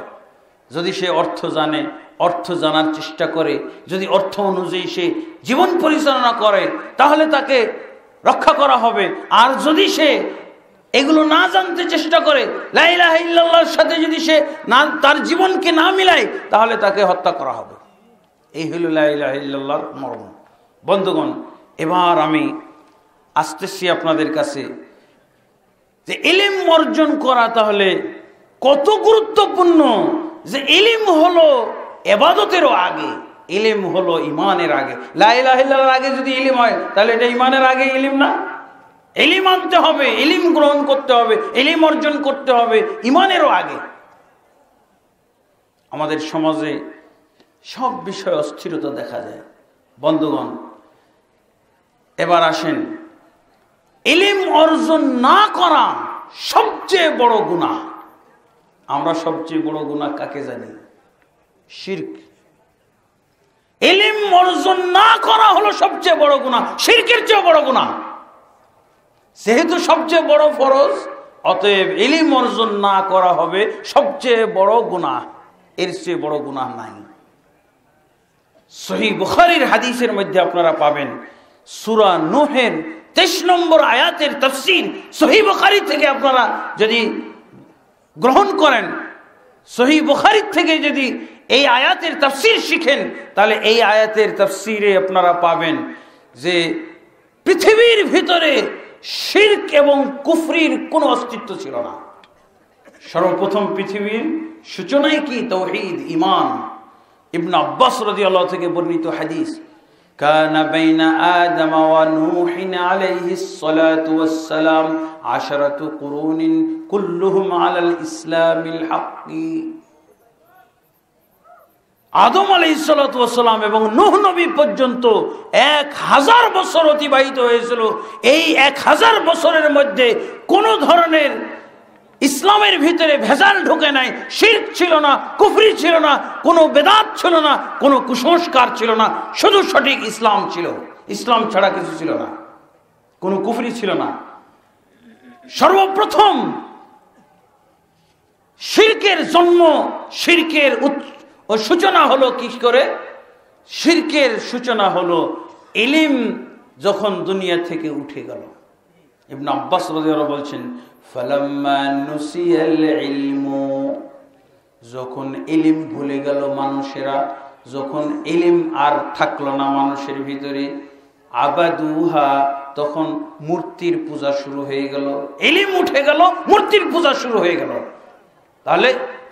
যদি সে অর্থ জানে, অর্থ জানার চেষ্টা করে, যদি অর্থ অনুযায়ী সে জীবন পরিচালনা করে, তাহলে তাকে রক্ষা করা হবে। আর যদি সে এগুলো না জানতে চেষ্টা করে, লা ইলাহা ইল্লাল্লাহর সাথে যদি সে না তার জীবনকে না মিলায়, তাহলে তাকে হত্যা করা হবে। এই হলো লা ইলাহা ইল্লাল্লাহর মর্ম। বন্ধুগণ, এবার আমি আসতেছি আপনাদের কাছে যে ইলম অর্জন করা তাহলে কত গুরুত্বপূর্ণ, যে ইলম হলো ইবাদতেরও আগে, ইলম হলো ঈমানের আগে। লা ইলাহা ইল্লাল্লাহর আগে যদি ইলম হয়, তাহলে এটা ঈমানের আগে ইলম না। ইলম আনতে হবে, ইলম গ্রহণ করতে হবে, ইলম অর্জন করতে হবে ঈমানেরও আগে। আমাদের সমাজে সব বিষয়ে অস্থিরতা দেখা যায়। বন্ধুগণ, এবার আসেন, ইলম অর্জন না করা সবচেয়ে বড় গুনাহ। আমরা সবচেয়ে বড় গুনাহ কাকে জানি? শিরক। ইলম অর্জন না করা হলো সবচেয়ে বড় গুনাহ, শিরকের চেয়ে বড় গুনাহ। যেহেতু সবচেয়ে বড় ফরজ, অতএব ইলম অর্জন না করা হবে সবচেয়ে বড় গুনাহ, এর চেয়ে বড় গুনাহ নাই। সহিহ বুখারীর হাদিসের মধ্যে আপনারা পাবেন, সূরা নূহের 23 নম্বর আয়াতের তাফসীর সহিহ বুখারী থেকে আপনারা যদি গ্রহণ করেন, সহিহ বুখারী থেকে যদি এই আয়াতের তাফসীর শিখেন, তাহলে এই আয়াতের তাফসীরে আপনারা পাবেন যে পৃথিবীর ভিতরে শিরক এবং কুফরির কোনো অস্তিত্ব ছিল না। সর্বপ্রথম পৃথিবীর সূচনায় কি? তাওহীদ, ঈমান। ইবনে আব্বাস রাদিয়াল্লাহু থেকে বর্ণিত হাদিস কানা বাইনা আদম ওয়া নূহিন আলাইহিস সালাতু ওয়াস সালাম 10 কুরুনিন কুল্লুহুম আলাল ইসলামিল হাক্কি। আদম আলাইহিস সালাতু ওয়াস সালাম এবং নূহ নবী পর্যন্ত 1000 বছর অতিবাহিত হয়েছিল। এই 1000 বছরের মধ্যে কোন ধরনের ইসলামের ভিতরে ভেজাল ঢোকে নাই, শিরক ছিল না, কুফরি ছিল না, কোনো বেদাত ছিল না, কোনো কুসংস্কার ছিল না, শুধু সঠিক ইসলাম ছিল। ইসলাম ছাড়া কিছু ছিল না, কোনো কুফরি ছিল না। সর্বপ্রথম শিরকের জন্ম, শিরকের সূচনা হলো কি করে? শিরকের সূচনা হলো ইলম যখন দুনিয়া থেকে উঠে গেল। ইবনে আব্বাস রাদিয়াল্লাহু আনহু বলছেন, ফালাম্মা নুসিয়াল ইলমু, যখন ইলম ভুলে গেল মানুষেরা, যখন ইলম আর থাকলো না মানুষের ভিতরে, আবাদুহা, তখন মূর্তির পূজা শুরু হয়ে গেল। ইলম উঠে গেল, মূর্তির পূজা শুরু হয়ে গেল। তাহলে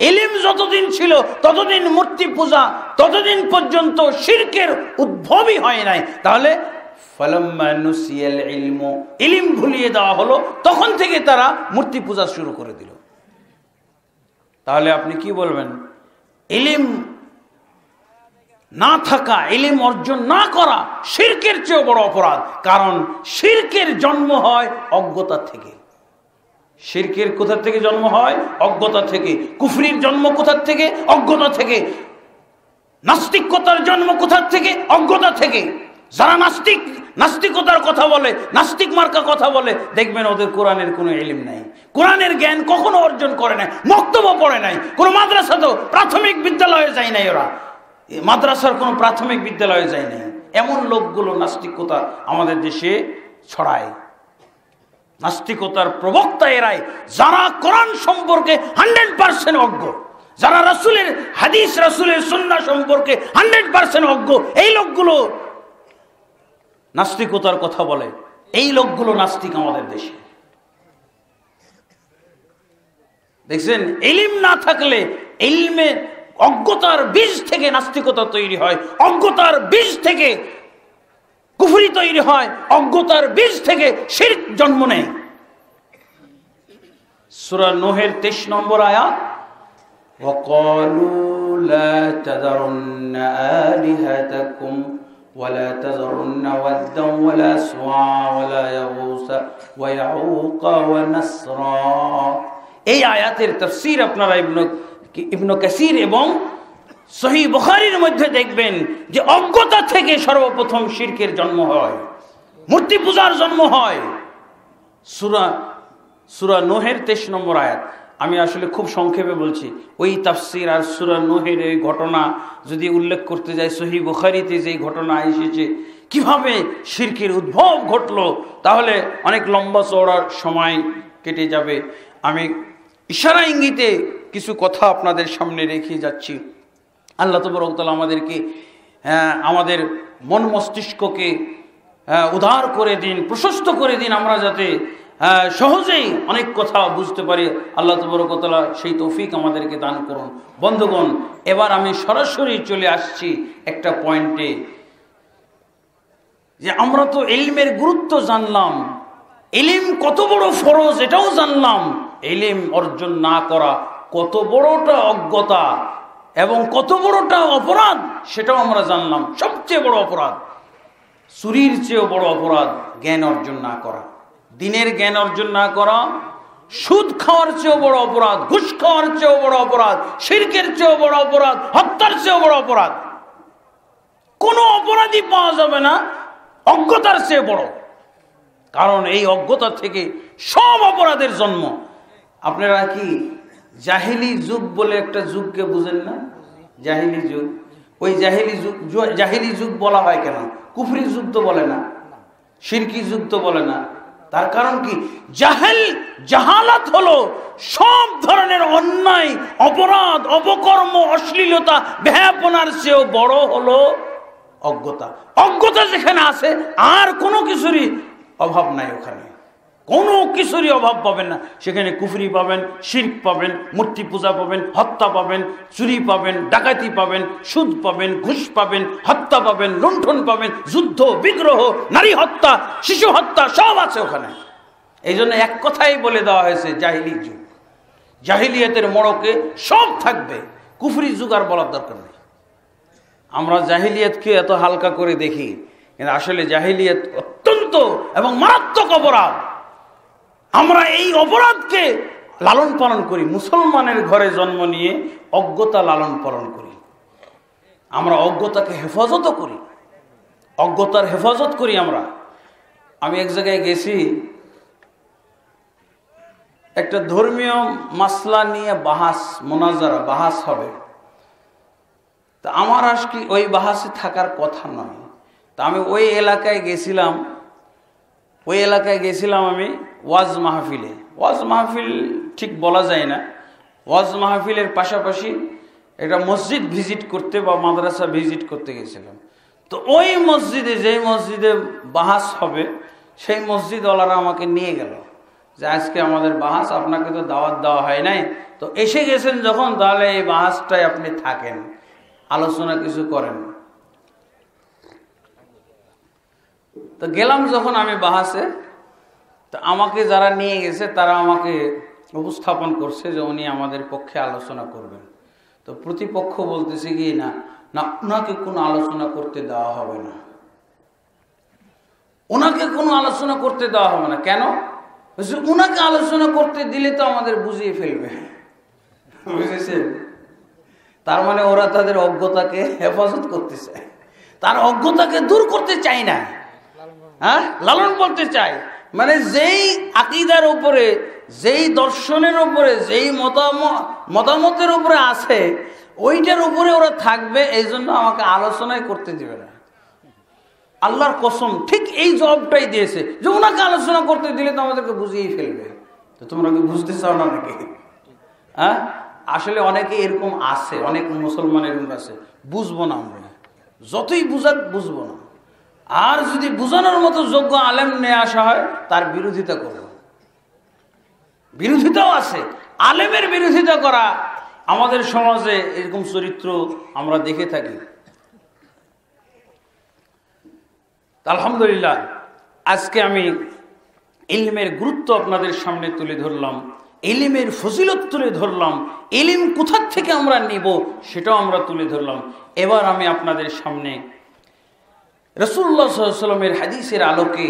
ইলম যতদিন ছিল ততদিন মূর্তি পূজা, ততদিন পর্যন্ত শিরকের উদ্ভবই হয় নাই। তাহলে ফালাম্মা নুসিয়াল ইলমু, ইলম ভুলিয়ে দেওয়া হলো, তখন থেকে তারা মূর্তি পূজা শুরু করে দিল। তাহলে আপনি কি বলবেন? ইলম না থাকা, ইলম অর্জন না করা শিরকের চেয়ে বড় অপরাধ। কারণ শিরকের জন্ম হয় অজ্ঞতা থেকে। শিরকের কোথা থেকে জন্ম হয়? অজ্ঞতা থেকে। কুফরির জন্ম কোথা থেকে? অজ্ঞতা থেকে। নাস্তিকতার জন্ম কোথা থেকে? অজ্ঞতা থেকে। যারা নাস্তিকতার কথা বলে, নাস্তিক মার্কা কথা বলে, দেখবেন ওদের কোরআনের কোনো ইলম নাই, কোরআনের জ্ঞান কখনো অর্জন করে নাই, মক্তব্য পড়ে নাই, কোনো মাদ্রাসা তো প্রাথমিক বিদ্যালয়ে যায় নাই, ওরা মাদ্রাসার কোনো প্রাথমিক বিদ্যালয়ে যায় নাই। এমন লোকগুলো নাস্তিকতা আমাদের দেশে ছড়ায়। নাস্তিকতার প্রবক্তা এরাই, যারা কোরআন সম্পর্কে 100% অজ্ঞ, যারা রাসূলের হাদিস, রাসূলের সুন্নাহ সম্পর্কে 100% অজ্ঞ, এই লোকগুলো নাস্তিকতার কথা বলে। এই লোকগুলো নাস্তিক আমাদের দেশে। দেখছেন, ইলম না থাকলে, ইলমে অজ্ঞতার বীজ থেকে নাস্তিকতা তৈরি হয়, অজ্ঞতার বীজ থেকে কুফরি তৈরি হয়, অজ্ঞতার বীজ থেকে শিরক জন্ম নেয়। সূরা নূহের 23 নম্বর আয়াত, ওয়াকালু লা তাযারুন্না আলিহাতাকুম ওয়ালা তাযারুন্না ওয়াদ্দান ওয়ালা সুআ ওয়ালা ইয়াগুসা ওয়া ইয়াউকা ওয়া নাসরা। এই আয়াতের তাফসীর আপনারা ইবনে কাসির এবং সহিহ বুখারীর মধ্যে দেখবেন যে অজ্ঞতা থেকে সর্বপ্রথম শিরকের জন্ম হয়, মূর্তি পূজার জন্ম হয়। সূরা নূহের 23 নম্বর আয়াত। আমি আসলে খুব সংক্ষেপে বলছি। ওই তাফসীর আর সূরা নূহের এই ঘটনা যদি উল্লেখ করতে যাই, সহিহ বুখারীতে যে ঘটনা এসেছে, কিভাবে শিরকের উদ্ভব ঘটলো, তাহলে অনেক লম্বা চওড়া সময় কেটে যাবে। আমি ইশারা ইঙ্গিতে কিছু কথা আপনাদের সামনে রেখে যাচ্ছি। আল্লাহ তাবারক ওয়া তাআলা আমাদেরকে, আমাদের মন মস্তিষ্ককে উদার করে দিন, প্রশস্ত করে দিন, আমরা যাতে সহজেই অনেক কথা বুঝতে পারি। আল্লাহ তাবারক ওয়া তাআলা সেই তৌফিক আমাদেরকে দান করুন। বন্ধুগণ, এবার আমি সরাসরি চলে আসছি একটা পয়েন্টে, যে আমরা তো ইলমের গুরুত্ব জানলাম, ইলম কত বড় ফরজ এটাও জানলাম, ইলম অর্জন না করা কত বড়টা অজ্ঞতা এবং কত বড়টা অপরাধ সেটাও আমরা জানলাম। সবচেয়ে বড় অপরাধ, চুরির চেয়েও বড় অপরাধ জ্ঞান অর্জন না করা, দিনের জ্ঞান অর্জন না করা, সুদ খাওয়ার চেয়েও বড় অপরাধ, ঘুষ খাওয়ার চেয়েও বড় অপরাধ, শিরকের চেয়েও বড় অপরাধ, হত্যার চেয়েও বড় অপরাধ। কোনো অপরাধী পাওয়া যাবে না অজ্ঞতার চেয়ে বড়। কারণ এই অজ্ঞতা থেকে সব অপরাধের জন্ম। আপনারা কি জাহিলি যুগ বলে একটা যুগকে বুঝেন না? জাহিলি যুগ, ওই জাহিলি যুগ বলা হয় কেন? কুফরি যুগ তো বলে না, শিরকি যুগ তো বলে না। তার কারণ কি? জাহালাত হলো সব ধরনের অন্যায়, অপরাধ, অপকর্ম, অশ্লীলতা, বেহায়াপনার চেয়েও বড় হলো অজ্ঞতা। অজ্ঞতা যেখানে আছে আর কোনো কিছুরই অভাব নাই ওখানে। কোনো কিছুরই অভাব পাবেন না। সেখানে কুফরি পাবেন, শিরক পাবেন, মূর্তি পূজা পাবেন, হত্যা পাবেন, চুরি পাবেন, ডাকাতি পাবেন, সুদ পাবেন, ঘুষ পাবেন, হত্যা পাবেন, লুণ্ঠন পাবেন, যুদ্ধ বিগ্রহ, নারী হত্যা, শিশু হত্যা সব আছে ওখানে। এই জন্য এক কথাই বলে দেওয়া হয়েছে জাহিলি যুগ। জাহিলিয়াতের মোড়কে সব থাকবে, কুফরি যুগ আর বলার দরকার নেই। আমরা জাহিলিয়াতকে এত হালকা করে দেখি, কিন্তু আসলে জাহিলিয়াত অত্যন্ত এবং মারাত্মক অপরাধ। আমরা এই অপরাধকে লালন পালন করি। মুসলমানের ঘরে জন্ম নিয়ে অজ্ঞতা লালন পালন করি। আমরা অজ্ঞতাকে হেফাজত করি, অজ্ঞতার হেফাজত করি আমরা। আমি এক জায়গায় গেছি, একটা ধর্মীয় মাসলা নিয়ে মোনাজারা বাহাস হবে। তা আমার আজকে ওই বাহাসে থাকার কথা নয়। তা আমি ওই এলাকায় গেছিলাম আমি ওয়াজ মাহফিলে। ওয়াজ মাহফিল ঠিক বলা যায় না, ওয়াজ মাহফিলের পাশাপাশি একটা মসজিদ ভিজিট করতে বা মাদ্রাসা ভিজিট করতে গেছিলাম। তো ওই মসজিদে, যেই মসজিদে বাহাস হবে, সেই মসজিদওয়ালারা আমাকে নিয়ে গেল যে আজকে আমাদের বাহাস, আপনাকে তো দাওয়াত দেওয়া হয় নাই, তো এসে গেছেন যখন, তাহলে এই বাহাসটাই আপনি থাকেন, আলোচনা কিছু করেন। তো গেলাম যখন আমি বাহাসে, তো আমাকে যারা নিয়ে গেছে তারা আমাকে উপস্থাপন করছে যে উনি আমাদের পক্ষে আলোচনা করবেন। তো প্রতিপক্ষ বলতেছে কি, না না, ওনাকে কোনো আলোচনা করতে দেওয়া হবে না, ওনাকে কোনো আলোচনা করতে দেওয়া হবে না। কেন? ওনাকে আলোচনা করতে দিলে তো আমাদের বুঝিয়ে ফেলবে, বুঝেছেন? তার মানে ওরা তাদের অজ্ঞতাকে হেফাজত করতে চায়, তার অজ্ঞতাকে দূর করতে চায় না, হ্যাঁ, লালন করতে চায়। মানে যেই আকীদার উপরে, যেই দর্শনের উপরে, যেই মতামতের উপরে আছে, ওইটার উপরে ওরা থাকবে। এই জন্য আমাকে আলোচনাই করতে দিবে না। আল্লাহর কসম ঠিক এই জবাবটাই দিয়েছে যে ওনাকে আলোচনা করতে দিলে তো আমাদেরকে বুঝিয়েই ফেলবে। তো তোমরা কি বুঝতে চাও না নাকি? হ্যাঁ, আসলে অনেকে এরকম আছে, অনেক মুসলমান এরকম আছে, বুঝবো না আমরা, যতই বুঝাক বুঝবো না। আর যদি বুঝানোর মতো যোগ্য আলেম নিয়ে আসা হয়, তার বিরোধিতা করব। বিরোধিতাও আছে, আলেমের বিরোধিতা করা আমাদের সমাজে এরকম চরিত্র আমরা দেখে থাকি। আলহামদুলিল্লাহ, আজকে আমি ইলমের গুরুত্ব আপনাদের সামনে তুলে ধরলাম, ইলমের ফজিলত তুলে ধরলাম, ইলম কোথা থেকে আমরা নিব সেটাও আমরা তুলে ধরলাম। এবার আমি আপনাদের সামনে রাসূলুল্লাহ সাল্লাল্লাহু আলাইহি ওয়াসাল্লামের হাদিসের আলোকে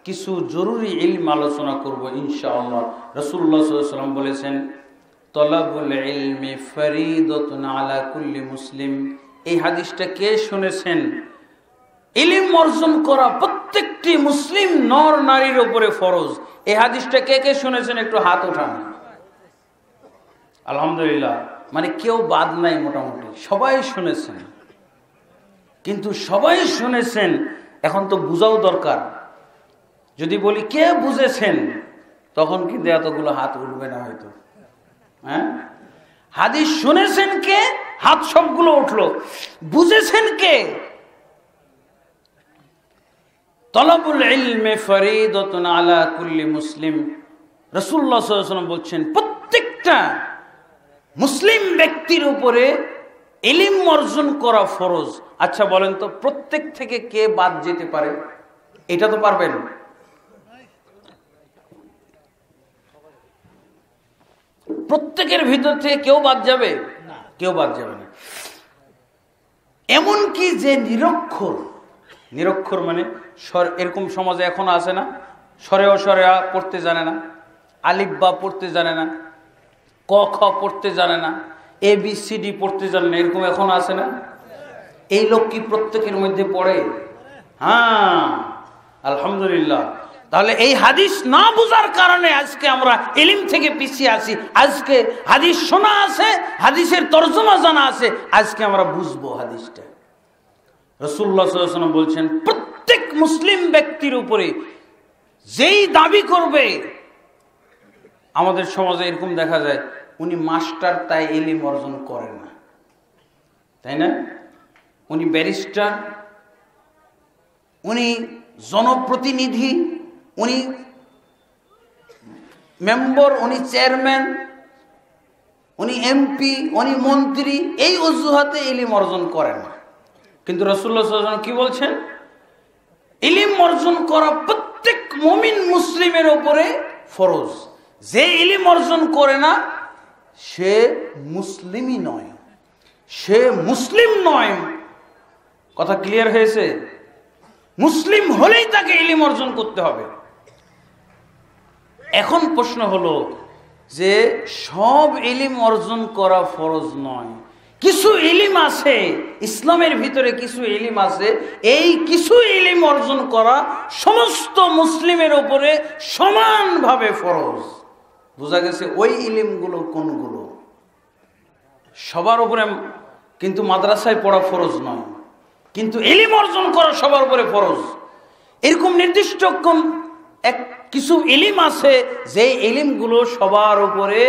কিছু জরুরি ইলম আলোচনা করব ইনশাআল্লাহ। রাসূলুল্লাহ সাল্লাল্লাহু আলাইহি ওয়াসাল্লাম বলেছেন, তলাবুল ইলমি ফরিদাতুন আলা কুল্লি মুসলিম। এই হাদিসটা কে শুনেছেন? ইলম অর্জন করা প্রত্যেকটি মুসলিম নর নারীর উপরে ফরজ। এই হাদিসটা কে কে শুনেছেন একটু হাত ওঠান। আলহামদুলিল্লাহ, মানে কেউ বাদ নাই, মোটামুটি সবাই শুনেছেন। কিন্তু সবাই শুনেছেন, এখন তো বুঝাও দরকার। যদি বলি কে বুঝেছেন, তখন কিন্তু এতগুলো হাত উঠবে না হয়তো। হ্যাঁ, হাদিস শুনেছেন কে, হাত সবগুলো উঠলো। বুঝেছেন কে? তলাবুল ইলমি ফরিদাতুন আলা কুল্লি মুসলিম। রাসূলুল্লাহ সাল্লাল্লাহু আলাইহি ওয়াসাল্লাম বলছেন, প্রত্যেকটা মুসলিম ব্যক্তির উপরে ইলম অর্জন করা ফরজ। আচ্ছা বলেন তো, প্রত্যেক থেকে কে বাদ যেতে পারে? এটা তো পারবেন। প্রত্যেকের ভিতর থেকে কেউ বাদ যাবে? কেউ বাদ যাবে না। এমনকি যে নিরক্ষর, নিরক্ষর মানে এরকম সমাজে এখন আছে না, সরেও সরেয়া পড়তে জানে না, আলিফ বা পড়তে জানে না, ক খ পড়তে জানে না, ABCD পড়তে জানে না, এরকম এখন আছে না? এই লোক কি প্রত্যেকের মধ্যে পড়ে? হ্যাঁ, আলহামদুলিল্লাহ। তাহলে এই হাদিস না বুঝার কারণে আজকে আমরা ইলম থেকে পিছিয়ে আছি। আজকে হাদিস শোনা আছে, হাদিসের তরজমা জানা আছে, আজকে আমরা বুঝবো হাদিসটা। রাসূলুল্লাহ সাল্লাল্লাহু আলাইহি ওয়াসাল্লাম বলছেন, প্রত্যেক মুসলিম ব্যক্তির উপরে যেই দাবি করবে, আমাদের সমাজে এরকম দেখা যায়, উনি মাস্টার তাই ইলম অর্জন করেন না, তাই না? উনি ব্যারিস্টার, উনি জনপ্রতিনিধি, উনি মেম্বার, উনি চেয়ারম্যান, উনি এমপি, উনি মন্ত্রী, এই অজুহাতে ইলম অর্জন করেন না। কিন্তু রাসূলুল্লাহ সাল্লাল্লাহু আলাইহি ওয়াসাল্লাম কি বলছেন? ইলম অর্জন করা প্রত্যেক মুমিন মুসলিমের উপরে ফরজ। যে ইলম অর্জন করে না সে মুসলিমই নয়, সে মুসলিম নয়। কথা ক্লিয়ার হয়েছে? মুসলিম হলেই তাকে ইলম অর্জন করতে হবে। এখন প্রশ্ন হলো যে সব ইলম অর্জন করা ফরজ নয়। কিছু ইলম আছে ইসলামের ভিতরে, কিছু ইলম আছে, এই কিছু ইলম অর্জন করা সমস্ত মুসলিমের উপরে সমানভাবে ফরজ। বোঝা গেছে? ওই ইলমগুলো কোনগুলো? সবার উপরে, কিন্তু মাদ্রাসায় পড়া ফরজ নয়, কিন্তু ইলম অর্জন করা সবার উপরে ফরজ। এরকম নির্দিষ্ট কিছু ইলম আছে যে ইলমগুলো সবার উপরে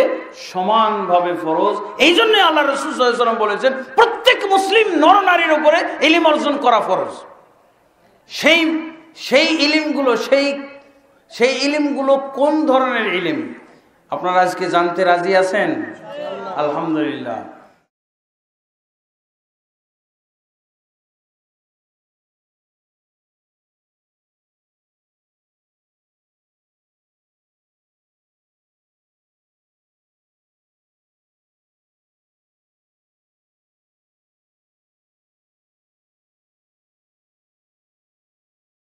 সমানভাবে ফরজ। এই জন্য আল্লাহ রাসূল সাল্লাল্লাহু আলাইহি ওয়াসাল্লাম বলেছেন প্রত্যেক মুসলিম নরনারীর উপরে ইলম অর্জন করা ফরজ। সেই ইলমগুলো কোন ধরনের ইলম আপনারা আজকে জানতে রাজি আছেন? আলহামদুলিল্লাহ।